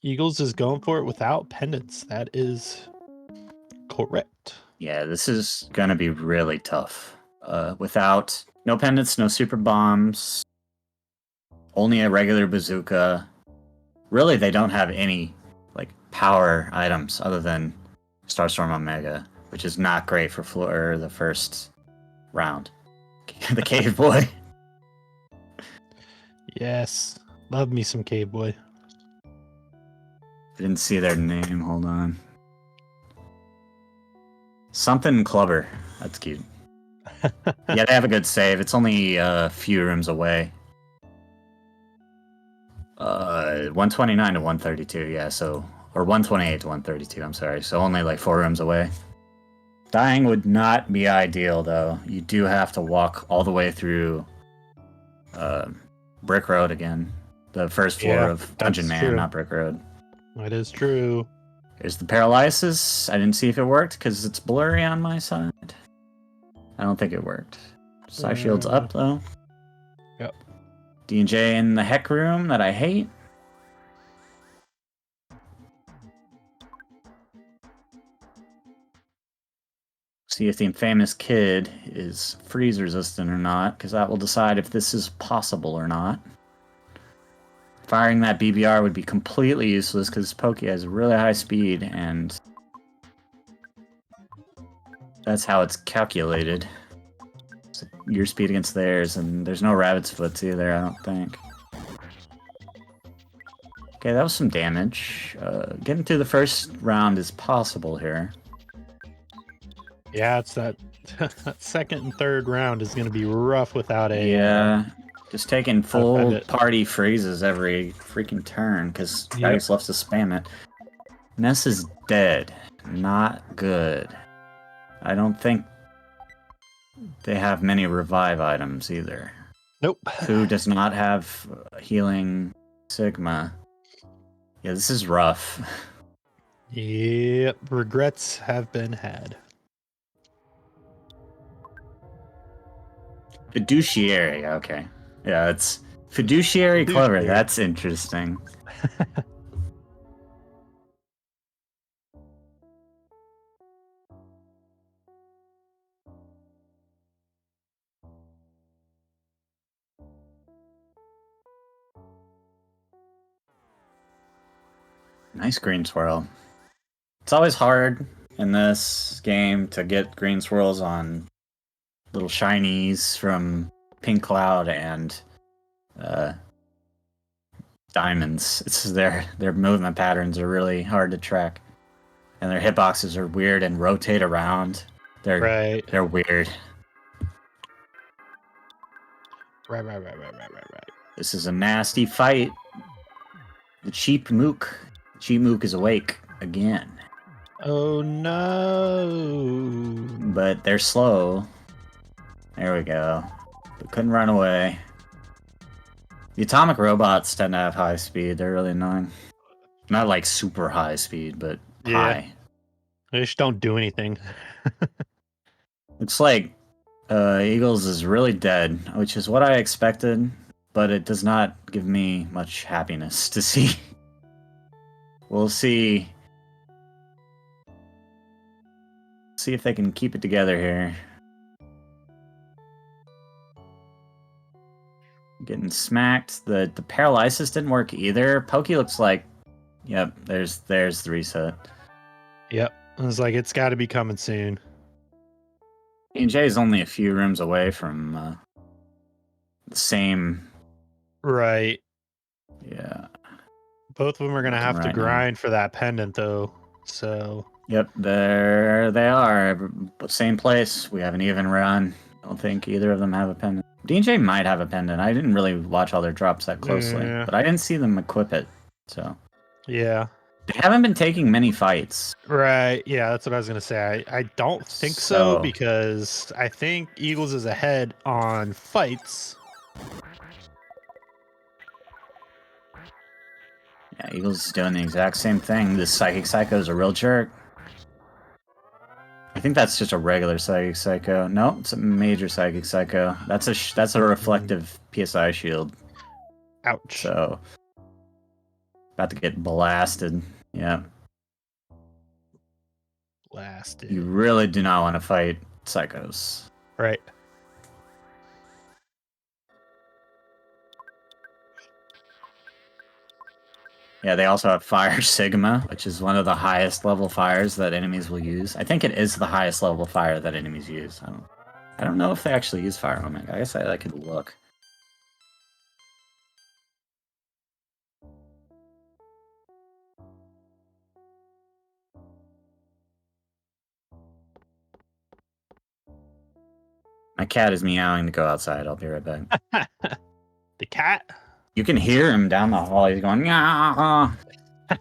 Eagles is going for it without pendants. That is correct. Yeah, this is gonna be really tough. Without no pendants, no super bombs, only a regular bazooka. Really, they don't have any like power items other than Starstorm Omega, which is not great for the first round. The Cave Boy. Yes. Love me some Cave Boy. I didn't see their name. Hold on. Something Clubber. That's cute. Yeah, they have a good save. It's only a few rooms away. 129 to 132, yeah, so... Or 128 to 132, I'm sorry. So only like 4 rooms away. Dying would not be ideal, though. You do have to walk all the way through Brick Road again. The first floor of Dungeon Man, not Brick Road. That is true. Here's the paralysis. I didn't see if it worked because it's blurry on my side. I don't think it worked. Side shield's up, though. Yep. D&J in the heck room that I hate. See if the infamous kid is freeze resistant or not, because that will decide if this is possible or not. Firing that BBR would be completely useless because Pokey has really high speed, and that's how it's calculated. So your speed against theirs, and there's no rabbit's foots either, I don't think. Okay, that was some damage. Getting through the first round is possible here. Yeah, it's that that second and third round is going to be rough without a Yeah. Just taking full pivot. party freezes every freaking turn, because Yep. Gygus loves to spam it. Ness is dead. Not good. I don't think they have many revive items either. Nope. Who does not have healing Sigma? Yeah, this is rough. Yep, regrets have been had. Fiduciary, okay. Yeah, it's fiduciary clever. Fiduciary. That's interesting. Nice green swirl. It's always hard in this game to get green swirls on little shinies from Pink Cloud and Diamonds. It's their movement patterns are really hard to track, and their hitboxes are weird and rotate around. They're Right. they're weird. Right. This is a nasty fight. The Cheap Mook is awake again, Oh no. but they're slow. There we go. But couldn't run away. The atomic robots tend to have high speed. They're really annoying. Not like super high speed, but Yeah. high. They just don't do anything. Looks like Eagles is really dead, which is what I expected, but it does not give me much happiness to see. We'll see. See if they can keep it together here. Getting smacked. The paralysis didn't work either. Pokey looks like, yep. There's the reset. Yep. I was like, it's got to be coming soon. E&J is only a few rooms away from the same. Right. Yeah. Both of them are going to have to Right now. grind for that pendant, though. So. Yep, there they are. Same place. We have an even run. I don't think either of them have a pendant. DJ might have a pendant. I didn't really watch all their drops that closely, Yeah. but I didn't see them equip it. So Yeah. they haven't been taking many fights. Right. Yeah, that's what I was going to say. I don't think so because I think Eagles is ahead on fights. Yeah, Eagles is doing the exact same thing. This Psychic Psycho is a real jerk. I think that's just a regular Psychic Psycho. No, it's a major Psychic Psycho. That's a reflective PSI shield. Ouch. So about to get blasted. Yeah. Blasted. You really do not want to fight psychos. Right. Yeah, they also have Fire Sigma, which is one of the highest level fires that enemies will use. I think it is the highest level fire that enemies use. I don't know if they actually use Fire Omega. I guess I could look. My cat is meowing to go outside. I'll be right back. The cat? You can hear him down the hall. He's going, "Nyah,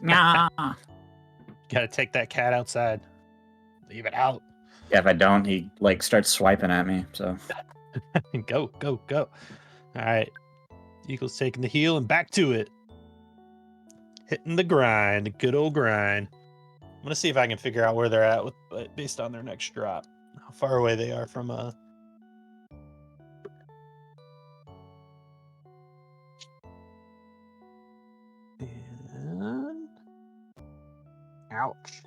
nyah." Gotta take that cat outside. Leave it out. Yeah, if I don't, he like starts swiping at me. So Go. All right. Eagles taking the heel and back to it. Hitting the grind. The good old grind. I'm going to see if I can figure out where they're at based on their next drop. How far away they are from And... Ouch.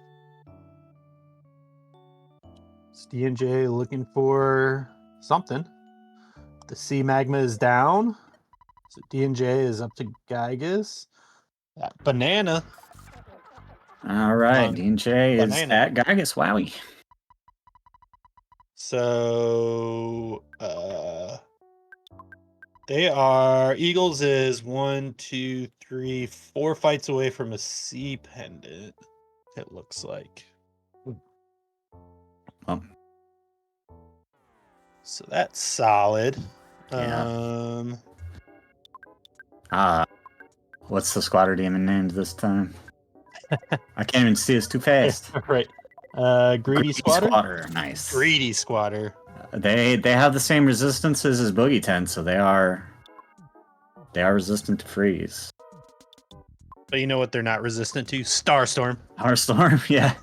It's D&J looking for something. The sea magma is down. So D&J is up to Gygus. That banana. all right, DJ is Banana. at Gygus. Wowie. So they are Eagles is 1, 2, 3, 4 fights away from a sea pendant. It looks like. Well, So that's solid. Yeah. What's the squatter demon named this time? I can't even see, it's too fast. Right. Greedy squatter? Nice. Greedy squatter. They have the same resistances as Boogie Tent, so they are resistant to freeze. But you know what they're not resistant to? Starstorm. Heartstorm, yeah.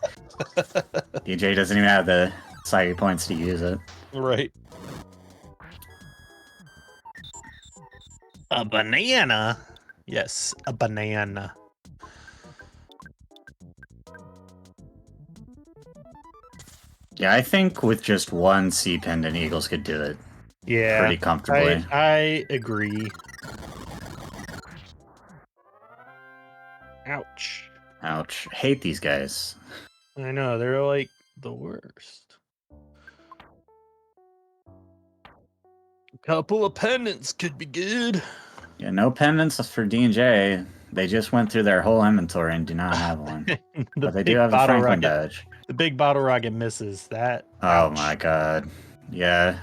DJ doesn't even have the psychic points to use it. Right. A banana? Yes, a banana. Yeah, I think with just one Sea Pendant, Eagles could do it Yeah. pretty comfortably. I agree. Ouch. Ouch. Hate these guys. I know, they're like the worst. A couple of pendants could be good. Yeah, no pendants for D&J. They just went through their whole inventory and do not have one. But they do have a Franklin badge. The big bottle rocket misses that. Oh Ouch. my god. Yeah.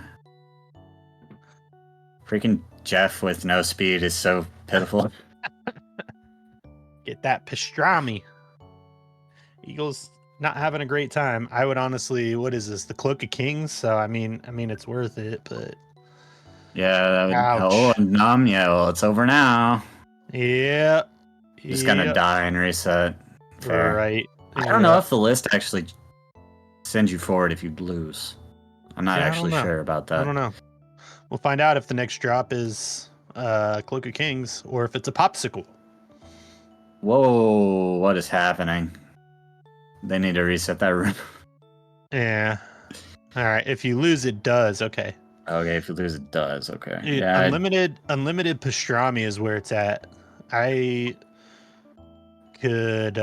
Freaking Jeff with no speed is so pitiful. Get that pastrami. Eagles not having a great time. I would honestly, what is this? The Cloak of Kings? So I mean it's worth it, but Yeah, that would. Ouch. Oh, Nom, yeah, well, it's over now. yeah. Just gonna die and reset. Fair. Right. I don't know if the list actually sends you forward if you lose. I'm not Yeah, I actually don't know. sure about that. I don't know. We'll find out if the next drop is Cloak of Kings or if it's a popsicle. Whoa, what is happening? They need to reset that room. Yeah. All right. If you lose, it does. Okay. Okay, if you lose, it does. Okay. Dude, Yeah. unlimited pastrami is where it's at. I could.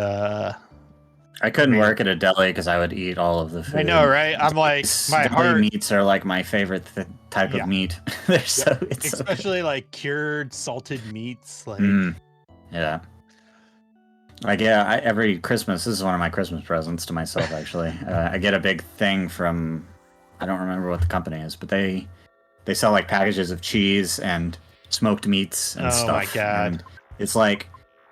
I couldn't work at a deli because I would eat all of the food. I know, right? I'm like, my Deli heart. meats are like my favorite type Yeah. of meat. They're so it's so Especially like cured salted meats. Like, yeah. Like, yeah, every Christmas, this is one of my Christmas presents to myself, actually. I get a big thing from, I don't remember what the company is, but they sell like packages of cheese and smoked meats and stuff. Oh my God. And it's like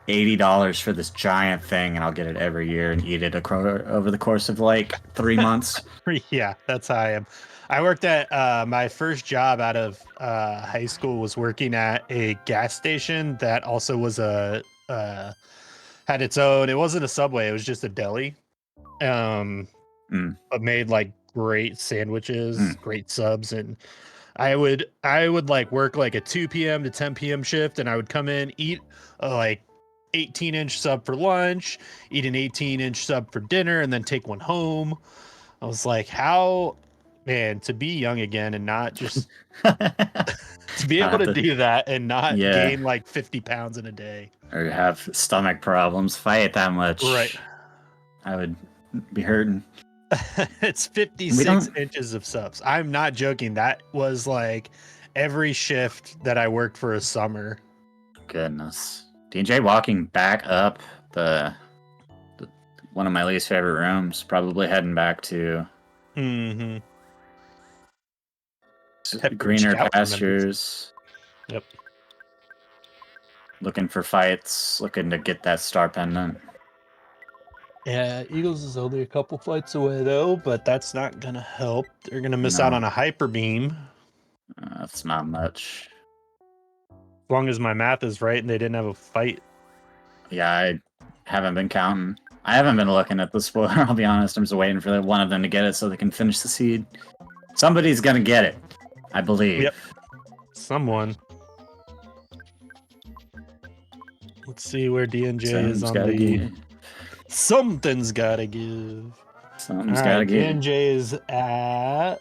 $80 for this giant thing, and I'll get it every year and eat it over the course of like 3 months. yeah, that's how I am. I worked at my first job out of high school was working at a gas station that also was had its own. It wasn't a Subway. It was just a deli. But made like great sandwiches, great subs, and I would like work like a 2 p.m. to 10 p.m. shift, and I would come in, eat like 18-inch sub for lunch, eat an 18-inch sub for dinner, and then take one home. I was like, how, man, to be young again and not just to be able to do that and not gain like 50 pounds in a day. Or have stomach problems. If I ate that much, right, I would be hurting. It's 56 inches of subs. I'm not joking. That was like every shift that I worked for a summer. Goodness. DJ walking back up the one of my least favorite rooms, probably heading back to greener pastures. Yep. Looking for fights, looking to get that star pendant. Yeah, Eagles is only a couple flights away though, but that's not gonna help. They're gonna miss out on a hyper beam. That's not much. As long as my math is right and they didn't have a fight. Yeah, I haven't been counting. I haven't been looking at the spoiler, I'll be honest. I'm just waiting for one of them to get it so they can finish the seed. Somebody's gonna get it, I believe. Yep. Someone. Let's see where D&J is on the... Something's gotta give. Something's gotta give. D&J is at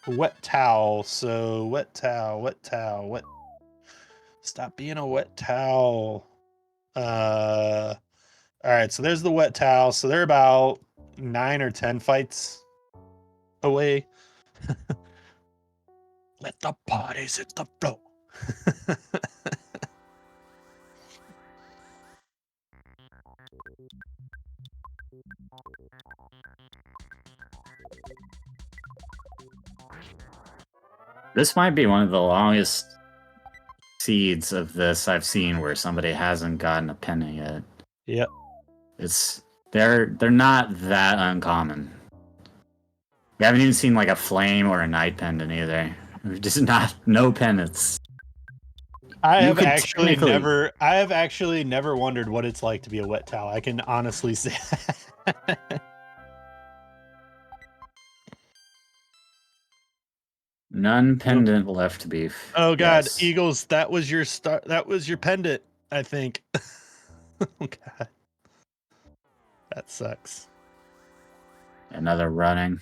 wet towel. So wet towel. Stop being a wet towel. All right, so there's the wet towel. So they're about 9 or 10 fights away. Let the parties hit the floor. This might be one of the longest seeds of this I've seen where somebody hasn't gotten a pendant yet. Yep. They're not that uncommon. We haven't even seen like a flame or a night pendant either. Just no pendants. I You have could actually technically- never wondered what it's like to be a wet towel. I can honestly say that. None pendant left beef. Oh god, Yes. Eagles, that was your start. That was your pendant, I think. Oh god. That sucks. Another running.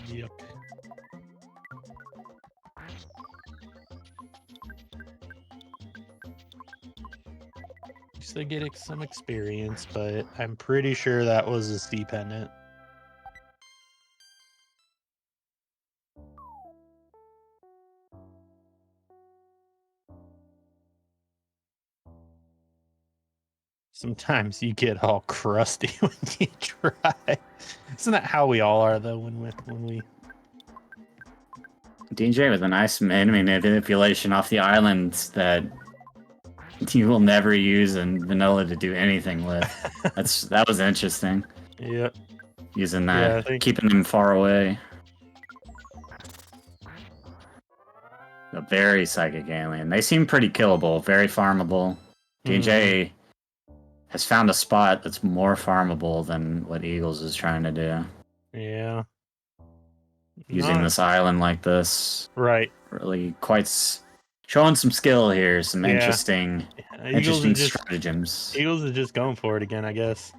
Yuck. Used to get some experience, but I'm pretty sure that was a C pendant. Sometimes you get all crusty when you try. Isn't that how we all are though when we DJ with a nice enemy manipulation off the island that you will never use in vanilla to do anything with. That was interesting. Yep. Using Yeah, I that, think- keeping them far away. A very psychic alien. They seem pretty killable, very farmable. DJ has found a spot that's more farmable than what Eagles is trying to do. Yeah. Using Not- this island like this. Right. Really showing some skill here, some Yeah. interesting Eagles is just stratagems. Eagles is just going for it again, I guess.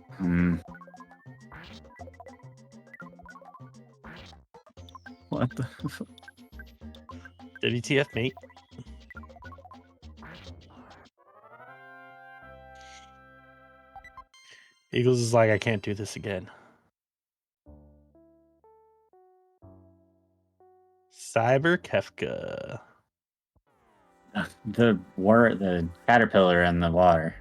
What the? WTF, mate. Eagles is like, I can't do this again. Cyber Kefka. The caterpillar in the water.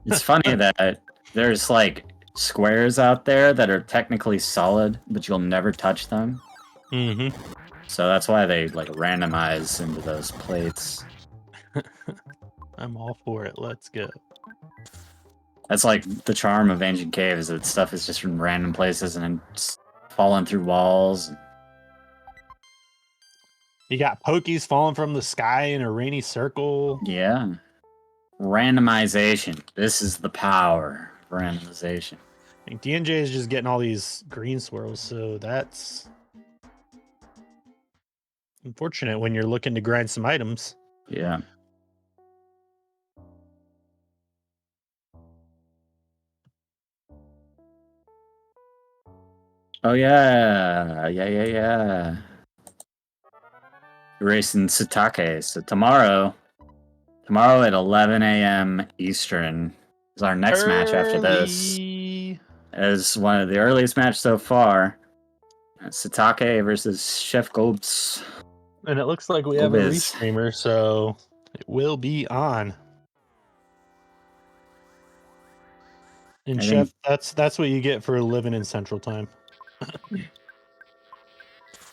It's funny that there's like squares out there that are technically solid, but you'll never touch them. Mm-hmm. So that's why they like randomize into those plates. I'm all for it. Let's go. That's like the charm of ancient caves. That stuff is just from random places and then just falling through walls. You got Pokies falling from the sky in a rainy circle. Yeah. Randomization. This is the power of randomization. I think DNJ is just getting all these green swirls, so that's unfortunate when you're looking to grind some items. Yeah. Oh yeah. Yeah. Racing Satake. So tomorrow at 11 a.m. Eastern is our next match after this. Early. As one of the earliest matches so far. Satake versus Chef Gobes. And it looks like we have a Gomez. restreamer, so it will be on. And I Chef, that's what you get for living in Central Time.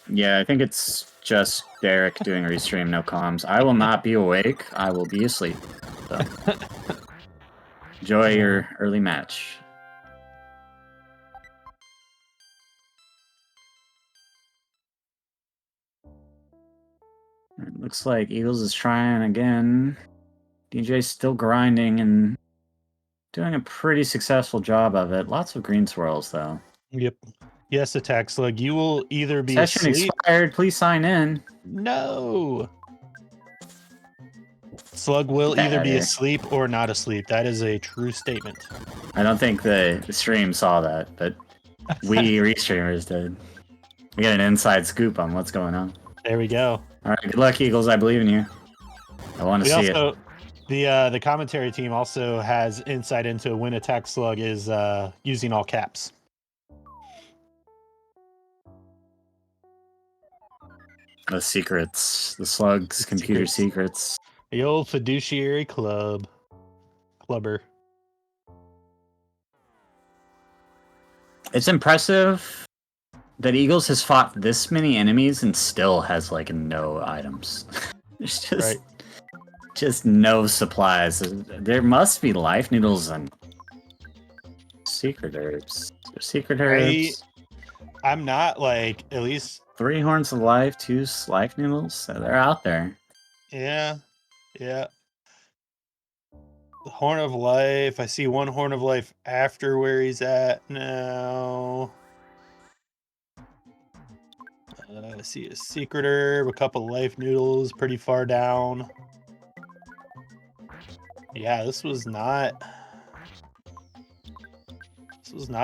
Yeah, I think it's just Derek doing restream, no comms. I will not be awake. I will be asleep. So. Enjoy your early match. It looks like Eagles is trying again. DJ's still grinding and doing a pretty successful job of it. Lots of green swirls, though. Yep. Yes, Attack Slug. You will either be Session asleep. expired. Please sign in. No. Slug will Get either outta be here. asleep or not asleep. That is a true statement. I don't think the stream saw that, but we restreamers did. We got an inside scoop on what's going on. There we go. All right, good luck, Eagles. I believe in you. I want to We see it. also the commentary team also has insight into when Attack Slug is using all caps. The secrets, the slugs, computer secrets. The old fiduciary clubber. It's impressive that Eagles has fought this many enemies and still has like no items. There's just no supplies. There must be life noodles and secret herbs. Secret herbs. I'm not like at least 3 horns of life, 2 life noodles. So they're out there. yeah. The Horn of Life. I see 1 Horn of Life after where he's at now. I see a secret herb, a couple life noodles pretty far down. Yeah, this was not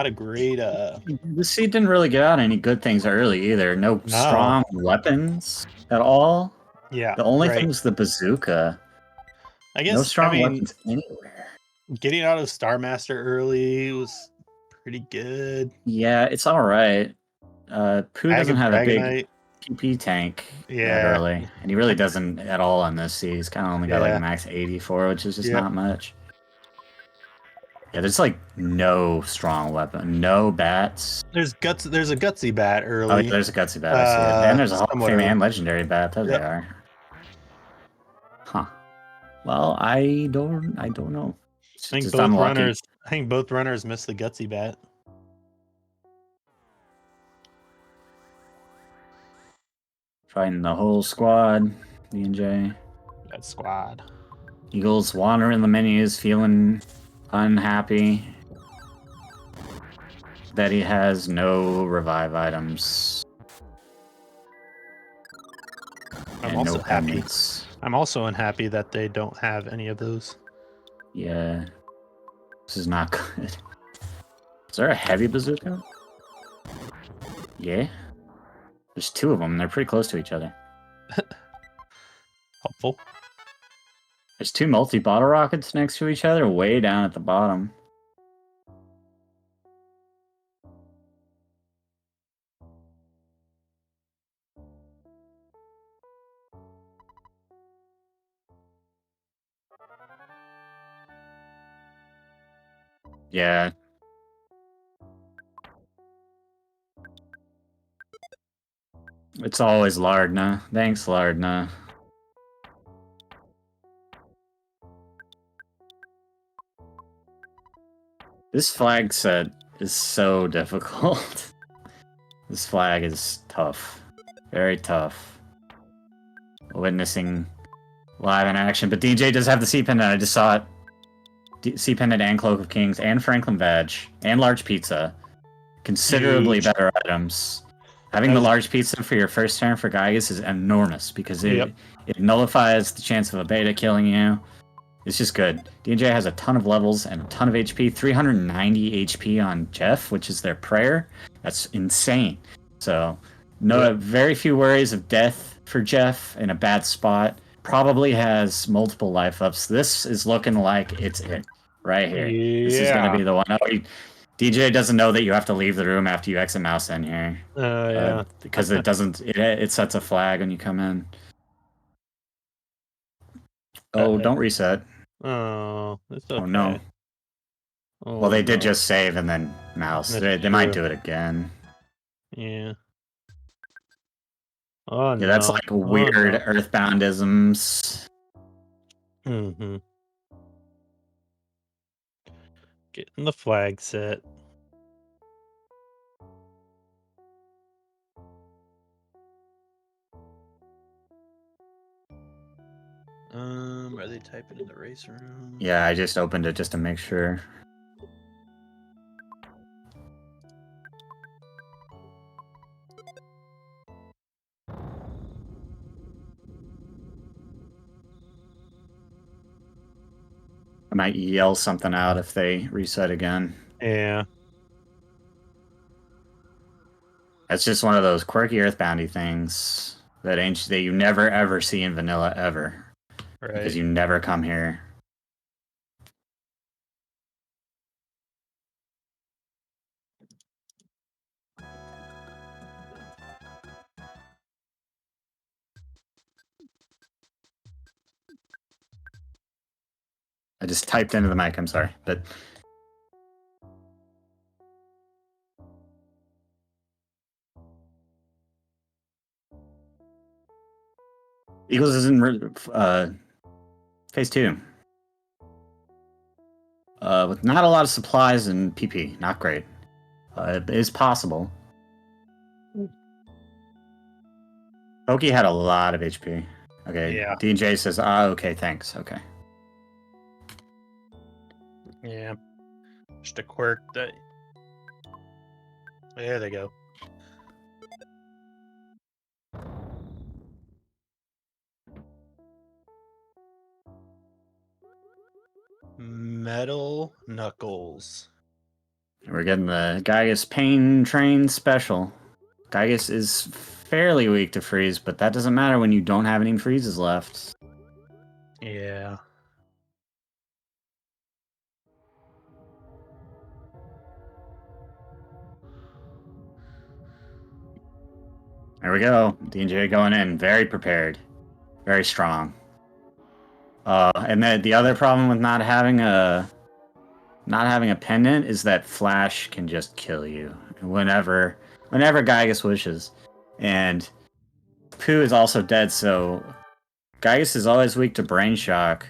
a great The seed didn't really get out any good things early either. No strong weapons at all. Yeah. The only thing was the bazooka. I guess No strong weapons anywhere. Getting out of Star Master early was pretty good. Yeah, it's all right. Pooh doesn't have a big PP tank that early, and he really doesn't at all on this seed. He's kind of only got like max 84, which is just not much. Yeah, there's like no strong weapon, no bats. There's a gutsy bat early. Oh, yeah, there's a gutsy bat. I see it. And there's a Hall of Fame and legendary bat. There they are. Huh. Well, I don't know. I think both runners missed the gutsy bat. Fighting the whole squad, D&J. That squad. Eagles wandering the menus, feeling unhappy that he has no revive items. I'm also happy. I'm also unhappy that they don't have any of those. Yeah. This is not good. Is there a heavy bazooka? Yeah. There's 2 of them. They're pretty close to each other. Helpful. There's 2 multi-bottle rockets next to each other, way down at the bottom. Yeah. It's always Lardna. Thanks, Lardna. This flag set is so difficult. This flag is tough. Very tough. Witnessing live in action. But DJ does have the C pendant. I just saw it. C pendant and Cloak of Kings and Franklin Badge and Large Pizza. Considerably better items. Having the large pizza for your first turn for Gygas is enormous because it nullifies the chance of a beta killing you. It's just good. DJ has a ton of levels and a ton of HP. 390 HP on Jeff, which is their prayer. That's insane. So, very few worries of death for Jeff in a bad spot. Probably has multiple life ups. This is looking like it's it right here. Yeah. This is going to be the one. DJ doesn't know that you have to leave the room after you exit mouse in here. Yeah. Because it doesn't. It sets a flag when you come in. Oh, don't reset. Oh, it's okay. Oh no. Oh, well, they did just save and then mouse. They might do it again. Yeah. Oh no. Yeah, that's like weird Earthboundisms. Mm-hmm. Getting the flag set. Are they typing in the race room? Yeah, I just opened it just to make sure. I might yell something out if they reset again. Yeah. That's just one of those quirky Earthboundy things that you never ever see in vanilla ever. Right. Because you never come here. I just typed into the mic, I'm sorry, but Eagles is in phase 2. With not a lot of supplies and PP. Not great. It is possible. Pokey had a lot of HP. Okay, Yeah. DJ says, okay, thanks. Okay. Yeah. Just a quirk that... There they go. Metal Knuckles. We're getting the Gygus Pain Train special. Gygus is fairly weak to freeze, but that doesn't matter when you don't have any freezes left. Yeah. There we go. D&J going in, very prepared, very strong. And then the other problem with not having a pendant is that Flash can just kill you whenever Gygus wishes. And Pooh is also dead, so Gygus is always weak to Brain Shock,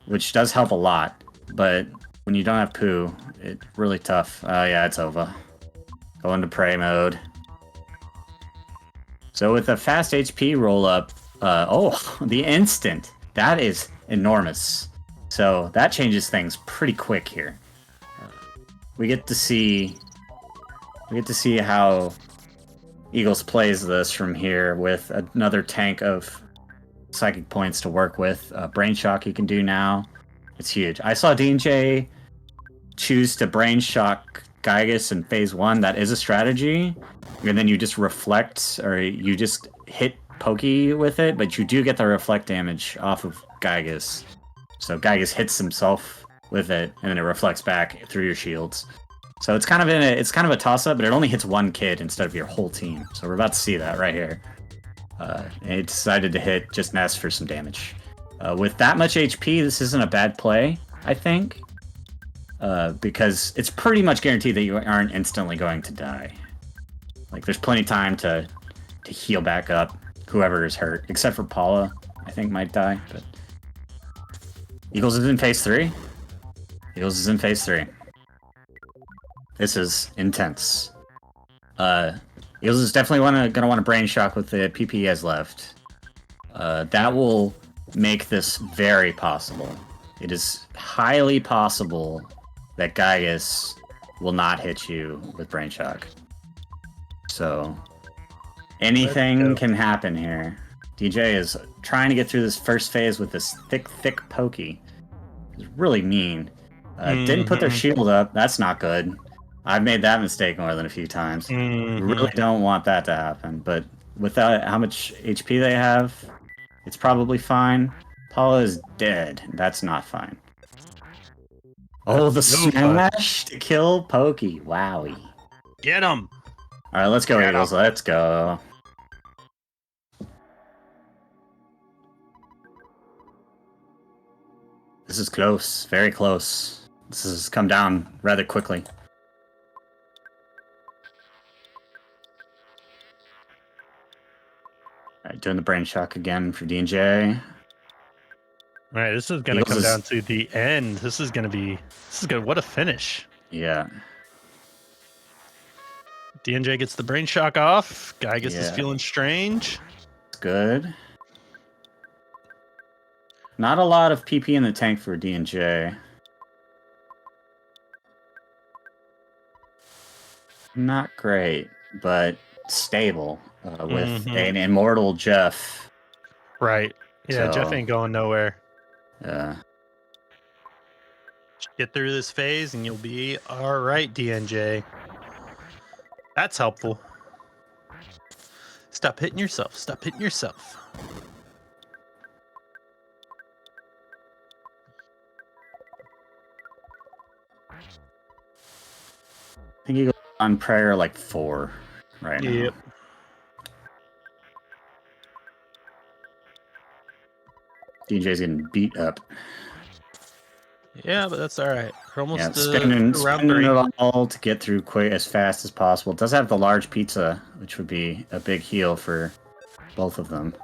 which does help a lot. But when you don't have Pooh, it's really tough. Yeah, it's over. Go into prey mode. So with a fast HP roll up, the instant. That is enormous. So that changes things pretty quick here. We get to see how Eagles plays this from here with another tank of psychic points to work with. Brain Shock he can do now. It's huge. I saw DJ choose to Brain Shock Gygus in phase 1. That is a strategy. And then you just reflect, or you just hit Pokey with it, but you do get the reflect damage off of Gygus. So Gygus hits himself with it, and then it reflects back through your shields. So it's kind of a toss-up, but it only hits one kid instead of your whole team. So we're about to see that right here. It decided to hit just Ness for some damage. With that much HP, this isn't a bad play, I think. Because it's pretty much guaranteed that you aren't instantly going to die. Like, there's plenty of time to heal back up whoever is hurt, except for Paula, I think might die. But Eagles is in phase 3. Eagles is in phase 3. This is intense. Eagles is definitely gonna want to Brain Shock with the PP he has left. That will make this very possible. It is highly possible that Gygus will not hit you with Brain Shock. So anything can happen here. DJ is trying to get through this first phase with this thick pokey. It's really mean. Didn't put their shield up. That's not good. I've made that mistake more than a few times. Really don't want that to happen. But without how much HP they have, it's probably fine. Paula is dead. That's not fine. Oh, the smash to kill Pokey. Wowie. Get him! Alright, let's go, Eagles. Let's go. This is close. Very close. This has come down rather quickly. Alright, doing the Brain Shock again for D&J. All right, this is going to come down to the end. This is going to be... What a finish. Yeah. D&J gets the Brain Shock off. Gygus is feeling strange. It's good. Not a lot of PP in the tank for D&J. Not great, but stable with an immortal Jeff. Right. Yeah, so, Jeff ain't going nowhere. Yeah. Get through this phase and you'll be all right, D&J. That's helpful. Stop hitting yourself. Stop hitting yourself. I think you go on prayer like 4 right now. Yep. DJ's getting beat up. Yeah, but that's all right. We're almost spinning it all to get through quick as fast as possible. It does have the large pizza, which would be a big heal for both of them.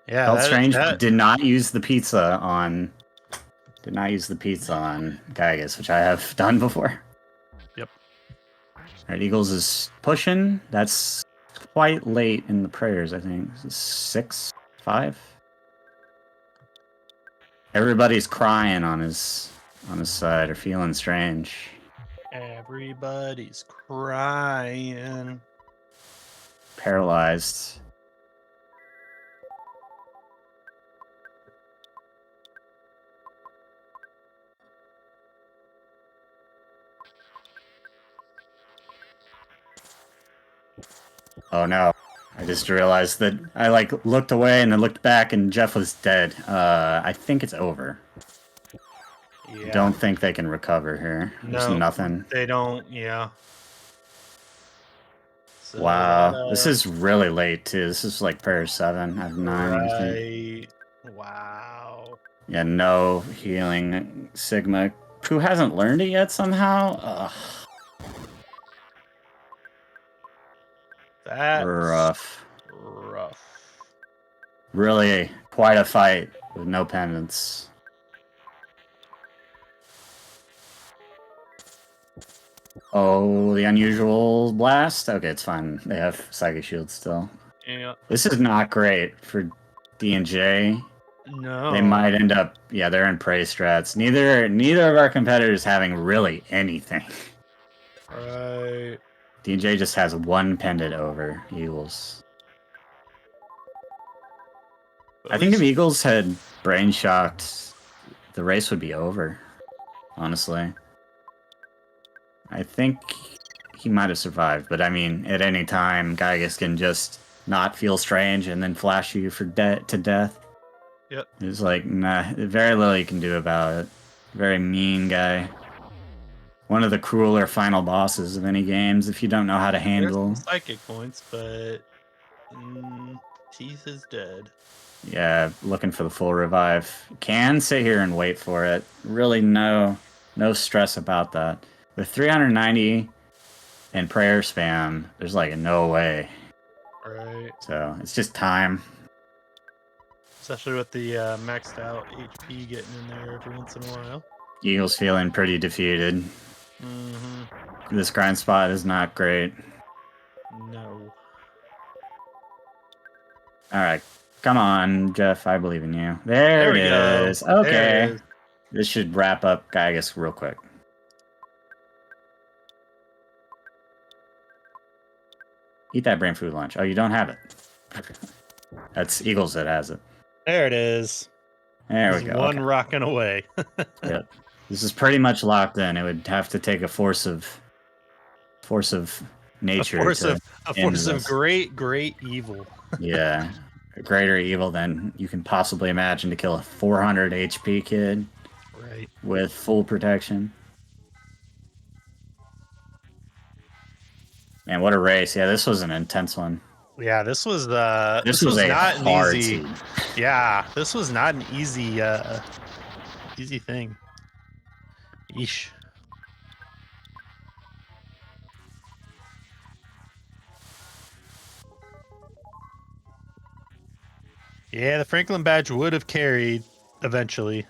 Yeah, Felt strange. Did not use the pizza on. Did not use the pizza on Gygas, which I have done before. Yep. All right, Eagles is pushing. That's quite late in the prayers, I think. 6, 5. Everybody's crying on his side or feeling strange. Everybody's crying. Paralyzed. Oh no. I just realized that I looked away and then looked back and Jeff was dead. I think it's over. Yeah. Don't think they can recover here. There's nothing. They don't, yeah. So, Wow. This is really late too. This is like prayer 7 out of 9. I think. Right. Wow. Yeah, no healing. Sigma. Who hasn't learned it yet somehow? Ugh. That's rough. Really quite a fight with no pendants. Oh, the unusual blast? Okay, it's fine. They have Psychic Shield still. Yeah. This is not great for D&J. No. They might end up... Yeah, they're in prey strats. Neither of our competitors having really anything. Right. D&J just has 1 pendant over Eagles. I think if Eagles had brain shocked, the race would be over. Honestly. I think he might have survived, but I mean, at any time, Gygas can just not feel strange and then flash you to death. Yep. It's like, nah, very little you can do about it. Very mean guy. One of the crueler final bosses of any games if you don't know how to handle. There's some psychic points, but Teeth is dead. Yeah, looking for the full revive. Can sit here and wait for it. Really no stress about that. With 390 and prayer spam, there's like no way. Right. So it's just time. Especially with the maxed out HP getting in there every once in a while. Eagles feeling pretty defeated. Mm-hmm. This grind spot is not great. No. Alright, come on, Jeff, I believe in you. There it is. Go. Okay. There it is. This should wrap up Gygas real quick. Eat that brain food lunch. Oh, you don't have it. That's Eagles that has it. There it is. There we go. One rocking away. Yep. This is pretty much locked in. It would have to take a force of nature. A force of great evil. Yeah. A greater evil than you can possibly imagine to kill a 400 HP kid. Right. With full protection. Man, what a race. Yeah, this was an intense one. Yeah, this was this was a not hard an easy. team. Yeah, this was not an easy easy thing. Yeesh. Yeah, the Franklin badge would have carried eventually.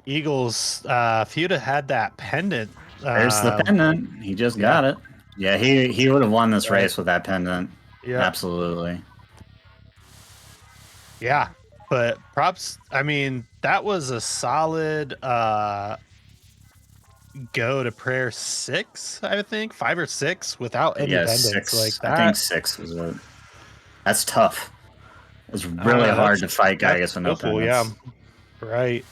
Eagles, if you'd have had that pendant. There's the pendant. He just got it. Yeah, he would have won this race with that pendant. Yeah. Absolutely. Yeah, but props. I mean, that was a solid go to prayer 6, I think 5 or 6 without any pendants 6. like that. I think 6 was it. That's tough. It's really hard to fight Gygas with no pendants. Yeah, right.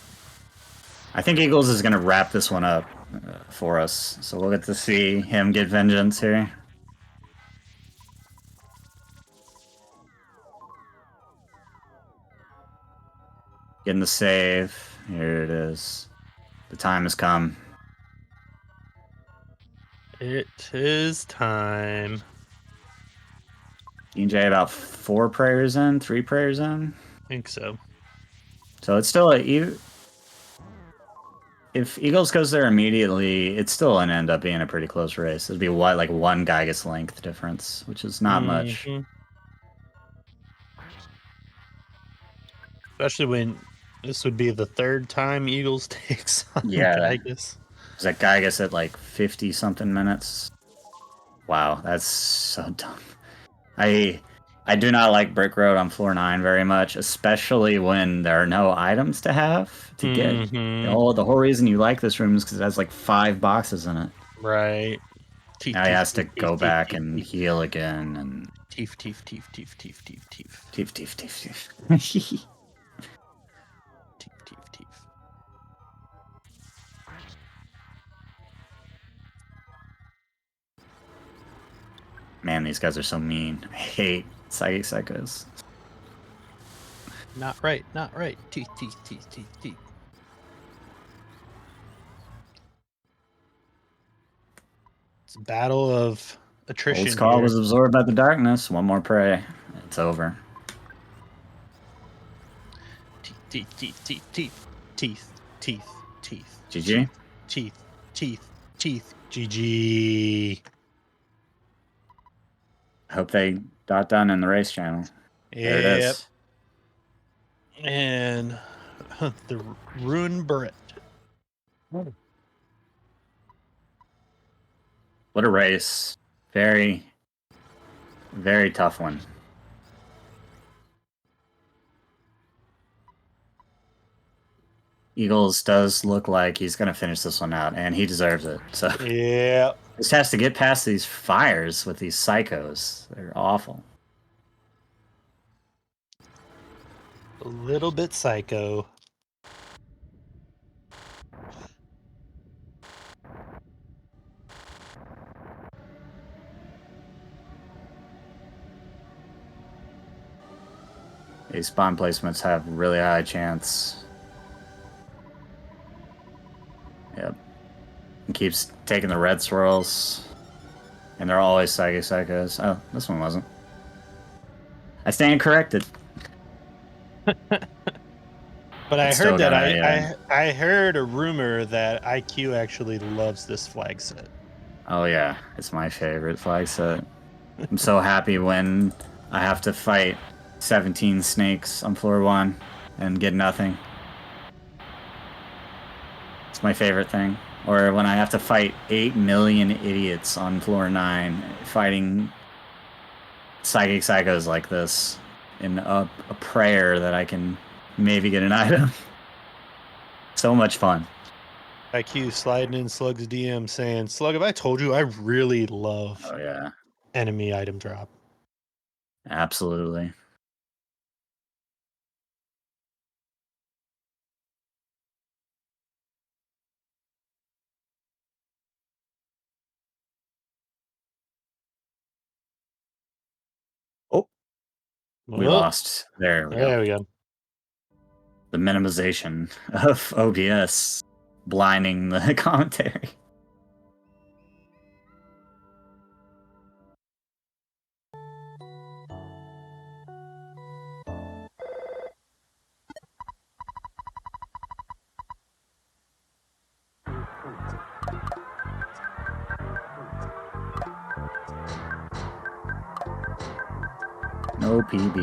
I think Eagles is going to wrap this one up for us, so we'll get to see him get vengeance here. Getting the save. Here it is. The time has come. It is time. DJ about 4 prayers in, 3 prayers in. I think so. So it's still if Eagles goes there immediately, it's still gonna end up being a pretty close race. It'd be like 1 Gygas length difference, which is not much. Especially when this would be the third time Eagles takes on Yeah. Geigus. Is that Geigus at like 50 something minutes? Wow, that's so dumb. I do not like Brick Road on floor 9 very much, especially when there are no items to have to get. Mhm. The whole reason you like this room is because it has like 5 boxes in it. Right. Teeth, Now he teeth, has to teeth, go teeth, back teeth, and teeth, heal again and teeth, teeth, teeth, teeth, teeth, teeth, teeth, teeth, teeth, teeth, teeth. teeth, teeth, teeth. Man, these guys are so mean. I hate psychic psychos. Not right, not right. Teeth, teeth, teeth, teeth, teeth. It's a battle of attrition Old Call here. was absorbed by the darkness. One more prey. It's over. Teeth, teeth, teeth, teeth, teeth, teeth, teeth, teeth, GG. teeth, teeth, teeth. GG. Hope they got done in the race channel. There it Yep. is. And the Rune Barrett. What a race. Very, very tough one. Eagles does look like he's going to finish this one out, and he deserves it. So Yeah. just has to get past these fires with these psychos. They're awful. A little bit psycho. These spawn placements have really high chance. Yep. He keeps taking the red swirls. And they're always psychic psychos. Oh, this one wasn't. I stand corrected. But I It's heard still that gonna, I heard a rumor that IQ actually loves this flag set. Oh yeah, it's my favorite flag set. I'm so happy when I have to fight 17 snakes on floor 1 and get nothing. It's my favorite thing. Or when I have to fight 8 million idiots on floor 9 fighting psychic psychos like this in a prayer that I can maybe get an item. So much fun. IQ sliding in Slug's DM saying, Slug, have I told you I really love Oh yeah, enemy item drop? absolutely. Oh, we Oh, lost. There we go. there we go. The minimization of OBS blinding the commentary. No PB.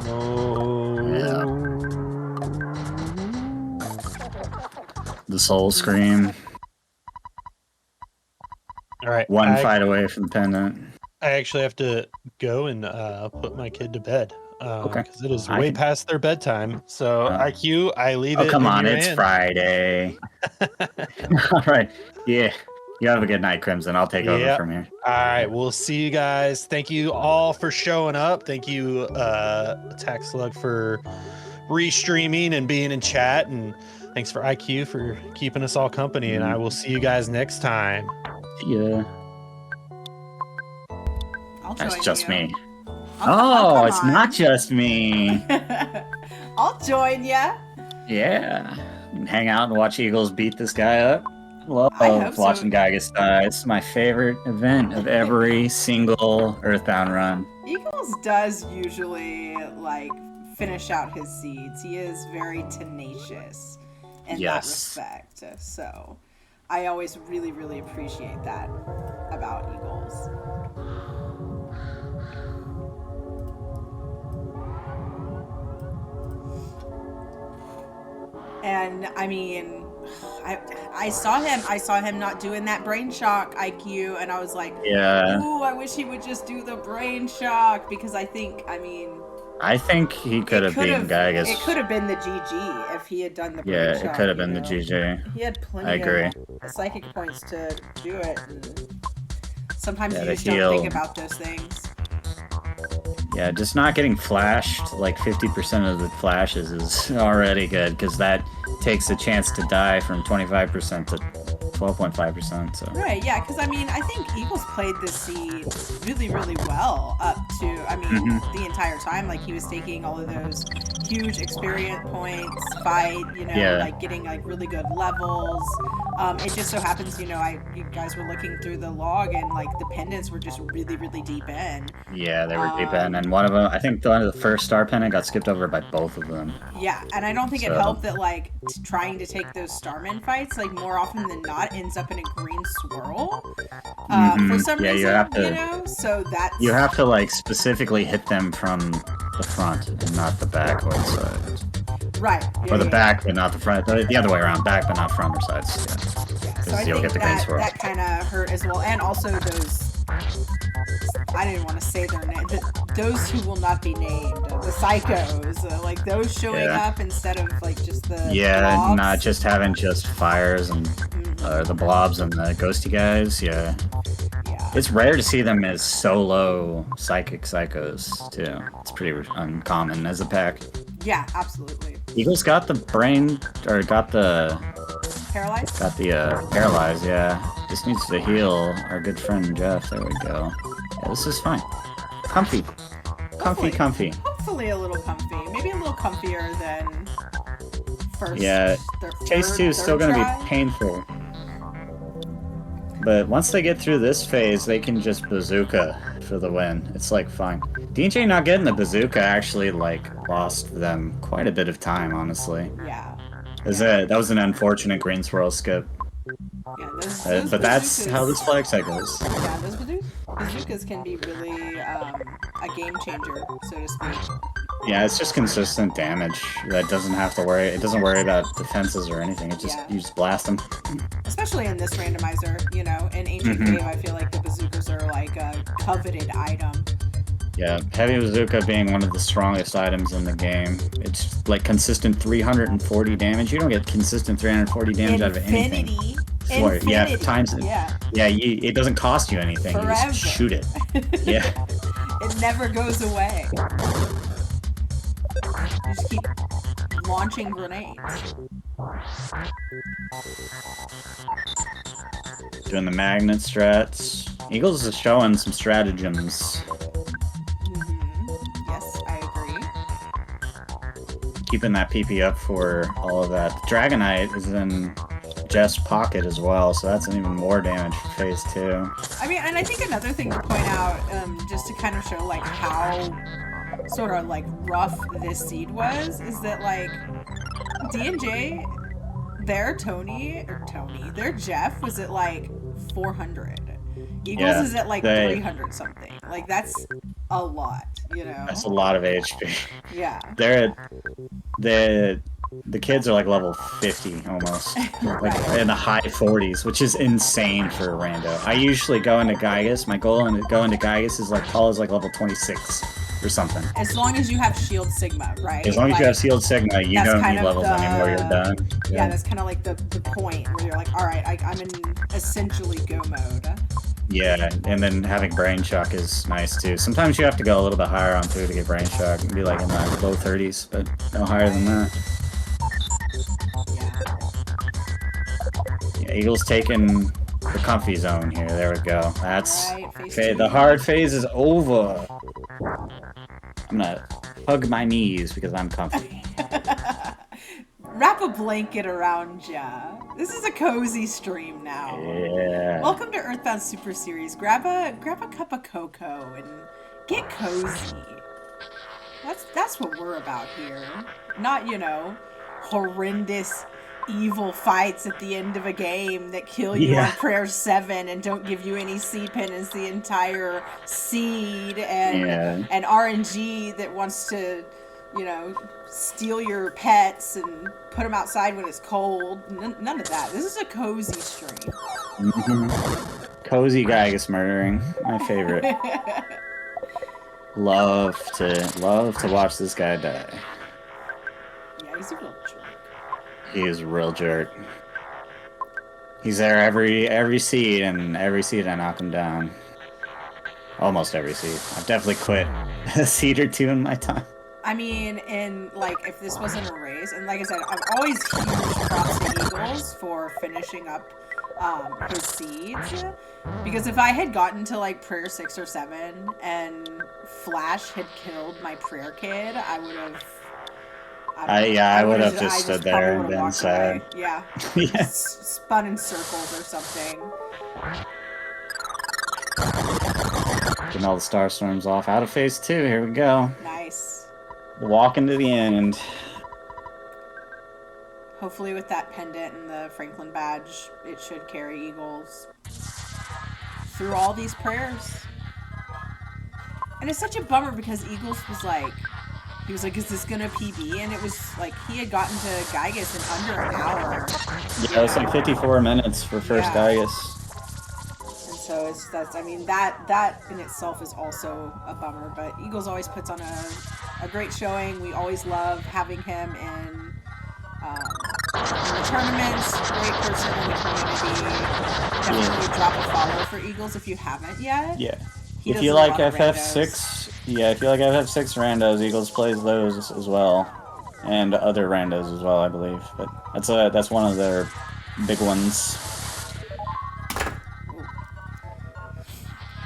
No. Yeah. The soul scream. All right. One fight away from the pendant. I actually have to go and put my kid to bed Okay. because it is I way can- past their bedtime. So IQ, I leave Oh, it come in on. your It's hands. Friday. All right. Yeah. You have a good night, Crimson. I'll take over Yep. from here. All right, we'll see you guys. Thank you all for showing up. Thank you, Attack Slug, for restreaming and being in chat, and thanks for IQ for keeping us all company. And I will see you guys next time. Yeah. I'll That's join just you. me. I'll Oh, come it's on. not just me. I'll join ya. Yeah. Hang out and watch Eagles beat this guy up. Love I hope so. watching Geigus die. It's my favorite event of every single Earthbound run. Eagles does usually like finish out his seeds. He is very tenacious in Yes. that respect. So I always really, really appreciate that about Eagles. And I mean, I saw him not doing that brain shock IQ, and I was like, Yeah. ooh, I wish he would just do the brain shock, because I think he could have beaten Gygas. It could have been the GG if he had done the brain shock. Yeah, it could have been the GG. He had plenty I agree. of psychic points to do it. And sometimes you the just don't heal. think about those things. Yeah, just not getting flashed, like 50% of the flashes is already good, because that takes a chance to die from 25% to 12.5%. So. Right, yeah, because I mean, I think Eagles played this seed really, really well up to, the entire time. Like, he was taking all of those huge experience points, like getting like really good levels. It just so happens, you guys were looking through the log, and like the pendants were just really, really deep in. Yeah, they were deep in, and one of them, I think one of the first star pendant got skipped over by both of them. Yeah, and I don't think it helped that like trying to take those Starman fights, like more often than not, ends up in a green swirl for some reason. So that's you have to like specifically hit them from the front and not the back or the sides. Right. Or the back, but not the front. The other way around, back, but not front or sides. Yeah. So I you'll think get the green swirl. that kind of hurt as well. And also those, I didn't want to say their name, those who will not be named, the psychos, like those showing up instead of like just the blobs. Not just having just fires and the blobs and the ghosty guys. Yeah. It's rare to see them as solo psychic psychos, too. It's pretty uncommon as a pack. Yeah, absolutely. Eagles got the brain, or got the... Paralyzed? Got the, paralyzed, yeah. Just needs to heal our good friend Jeff. There we go. Yeah, this is fine. Comfy. Comfy. Hopefully a little comfy. Maybe a little comfier than first. Yeah, Chase 2 is still going to be painful. But once they get through this phase, they can just bazooka for the win. It's like fine. DJ not getting the bazooka actually like lost them quite a bit of time, honestly. Yeah. That was an unfortunate green swirl skip. Yeah, those but that's how this flag set goes. Yeah, those bazookas can be really a game changer, so to speak. Yeah, it's just consistent damage that doesn't have to worry. It doesn't worry about defenses or anything. It just you just blast them. Especially in this randomizer, in Ancient Cave, I feel like the bazookas are like a coveted item. Yeah, heavy bazooka being one of the strongest items in the game. It's like consistent 340 damage. You don't get consistent 340 damage out of anything. Infinity. Yeah, times it. Yeah, it doesn't cost you anything. Forever. You just shoot it. Yeah. It never goes away. You just keep launching grenades. Doing the magnet strats. Eagles is showing some stratagems. Yes, I agree. Keeping that PP up for all of that. Dragonite is in Jeff's pocket as well, so that's even more damage for phase 2. I mean, and I think another thing to point out, just to kind of show like how sort of like rough this seed was, is that like D&J, their Jeff was at like 400. Eagles is at like 300 something. Like that's a lot, That's a lot of HP. Yeah. The kids are like level 50 almost. Like in the high 40s, which is insane for a rando. I usually go into Gygas. My goal in go into Gygas is like Paul is like level 26 or something. As long as you have Shield Sigma, right? As long as you have Shield Sigma, you don't need levels anymore. You're done. Yeah, that's kind of like the point where you're like, all right, I'm in essentially go mode. Yeah, and then having Brain Shock is nice too. Sometimes you have to go a little bit higher on 2 to get Brain Shock. It'd be like in the low 30s, but no higher than that. Yeah, Eagles taking the comfy zone here. There we go. That's okay. The hard phase is over. I'm gonna hug my knees because I'm comfy. Wrap a blanket around ya. This is a cozy stream now. Yeah. Welcome to Earthbound Super Series. Grab a cup of cocoa and get cozy. That's what we're about here. Not, horrendous evil fights at the end of a game that kill you on prayer 7 and don't give you any seed penance the entire seed, and RNG that wants to, you know, steal your pets and put them outside when it's cold. None of that. This is a cozy stream. Cozy Gygus murdering, my favorite. Love to watch this guy die. Yeah, he's a real jerk. He is a real jerk. He's there every seed, and every seed I knock him down. Almost every seed. I've definitely quit a seed or two in my time. I mean, in like, if this wasn't a race, and like I said, I'm always huge props to Eagles for finishing up his seeds, because if I had gotten to like prayer 6 or 7 and Flash had killed my prayer kid, I would have. I would have just stood there and been sad. Yeah. Yeah. Spun in circles or something. Getting all the star storms off. Out of phase 2. Here we go. Nice. Walking to the end. Hopefully with that pendant and the Franklin badge, it should carry Eagles through all these prayers. And it's such a bummer because Eagles was like, he was like, is this gonna PB? And it was like, he had gotten to Gygus in under an hour. Yeah, it's like 54 minutes for first Gygus. And so that's I mean, that in itself is also a bummer, but Eagles always puts on a great showing. We always love having him in the tournaments. Great person in the community. Definitely drop a follow for Eagles if you haven't yet. Yeah. If you like FF6, if you like FF6 randos, Eagles plays those as well, and other randos as well, I believe. But that's one of their big ones.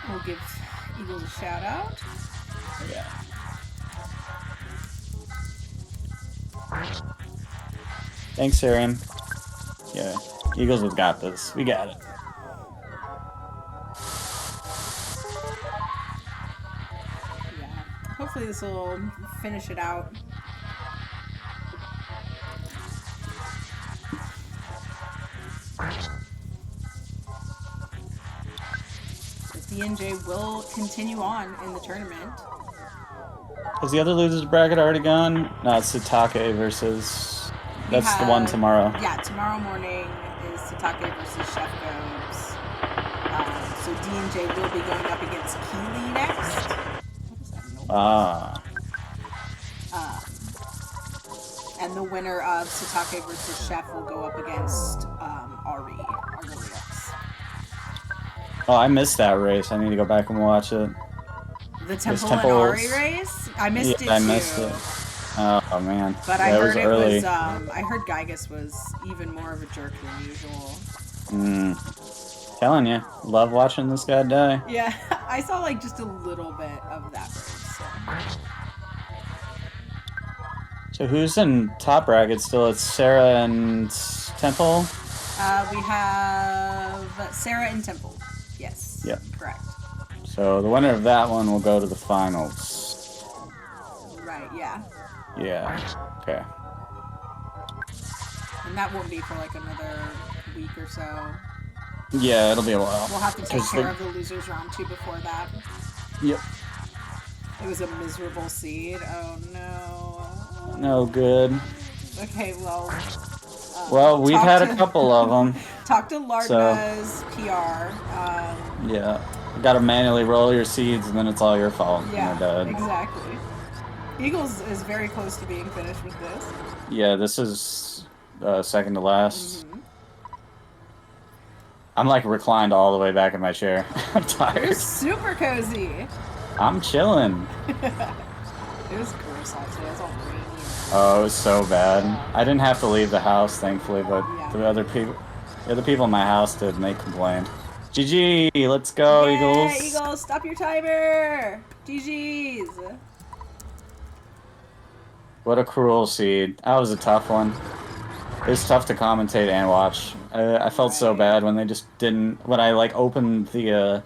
We'll give Eagles a shout out. Yeah. Thanks, Arian. Yeah, Eagles have got this. We got it. Hopefully this will finish it out. The DNJ will continue on in the tournament. Is the other losers bracket already gone? No, it's Satake versus... That's the one tomorrow. Yeah, tomorrow morning is Satake versus Chef Gomes. So DNJ will be going up against Keeley next. And the winner of Satake versus Chef will go up against Ari Argolius. Oh, I missed that race. I need to go back and watch it. The Temple and Ari race? I missed it too. I missed it. Oh man. But I heard it was I heard Gygus was even more of a jerk than usual. Telling you, love watching this guy die. Yeah, I saw like just a little bit of that race. So who's in top bracket still? It's Sarah and Temple? We have Sarah and Temple. Yes. Yep. Correct. So the winner of that one will go to the finals. Right, yeah. Yeah. Okay. And that won't be for like another week or so. Yeah, it'll be a while. We'll have to take care of the losers round 2 before that. Yep. It was a miserable seed. Oh no. No good. Okay, well. Well, we've had a couple of them. Talk to Lardna's PR. Yeah. You gotta manually roll your seeds and then it's all your fault. Yeah, dead. Exactly. Eagles is very close to being finished with this. Yeah, this is second to last. I'm like reclined all the way back in my chair. I'm tired. You're super cozy. I'm chilling. It was gross out today. It was all rainy. Oh, it was so bad. I didn't have to leave the house, thankfully, but the other people in my house did, and they complained. GG, let's go, Eagles. Eagles, stop your timer. GG's. What a cruel seed. That was a tough one. It was tough to commentate and watch. I felt so bad when they just didn't. When I like opened the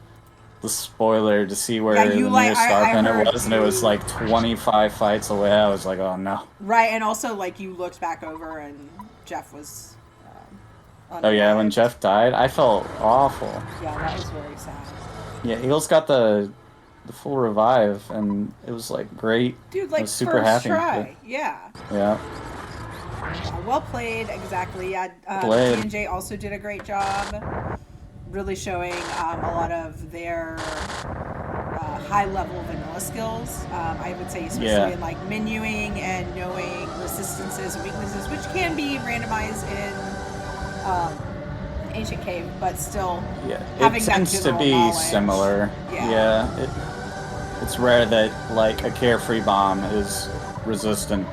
spoiler to see where the nearest star pin it was, and it was like 25 fights away. I was like, oh no. Right, and also like you looked back over and Jeff was Oh yeah, when unalived. Jeff died, I felt awful. Yeah, that was very sad. Yeah, Eagles got the full revive, and it was like great. Dude, I like was super first happy. But, try. Yeah. yeah, Well played, exactly. Yeah, played. D&J also did a great job, really showing a lot of their high-level vanilla skills. I would say, especially in like menuing and knowing resistances and weaknesses, which can be randomized in Ancient Cave, but still having It that tends to general be knowledge. similar. It's rare that like a carefree bomb is resistant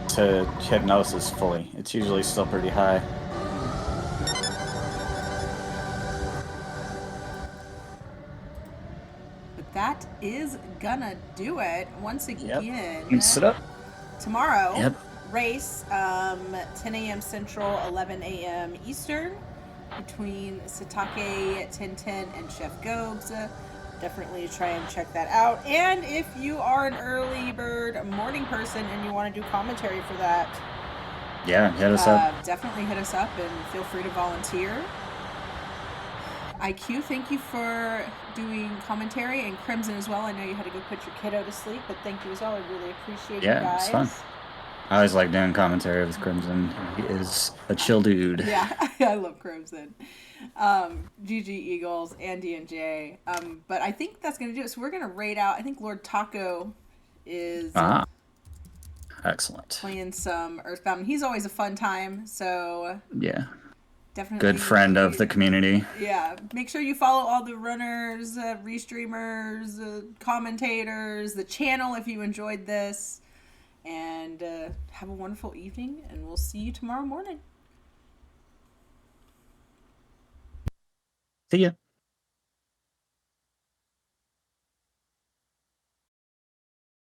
to hypnosis fully. It's usually still pretty high. But that is gonna do it. Once again, And sit up. tomorrow, race 10 a.m. Central, 11 a.m. Eastern, between Satake 1010 and Chef Gobes. Definitely try and check that out. And if you are an early bird morning person and you want to do commentary for that, Yeah, hit us up. definitely hit us up and feel free to volunteer. IQ, thank you for doing commentary, and Crimson as well. I know you had to go put your kiddo to sleep, but thank you as well. I really appreciate you guys. It's fun. I always like doing commentary with Crimson. He is a chill dude. Yeah, I love Crimson. GG Eagles and D&J. But I think that's going to do it. So we're going to raid out. I think Lord Taco is excellent. playing some Earthbound. He's always a fun time. So yeah, definitely good friend of the community. Yeah, make sure you follow all the runners, restreamers, commentators, the channel if you enjoyed this. And have a wonderful evening, and we'll see you tomorrow morning. See ya.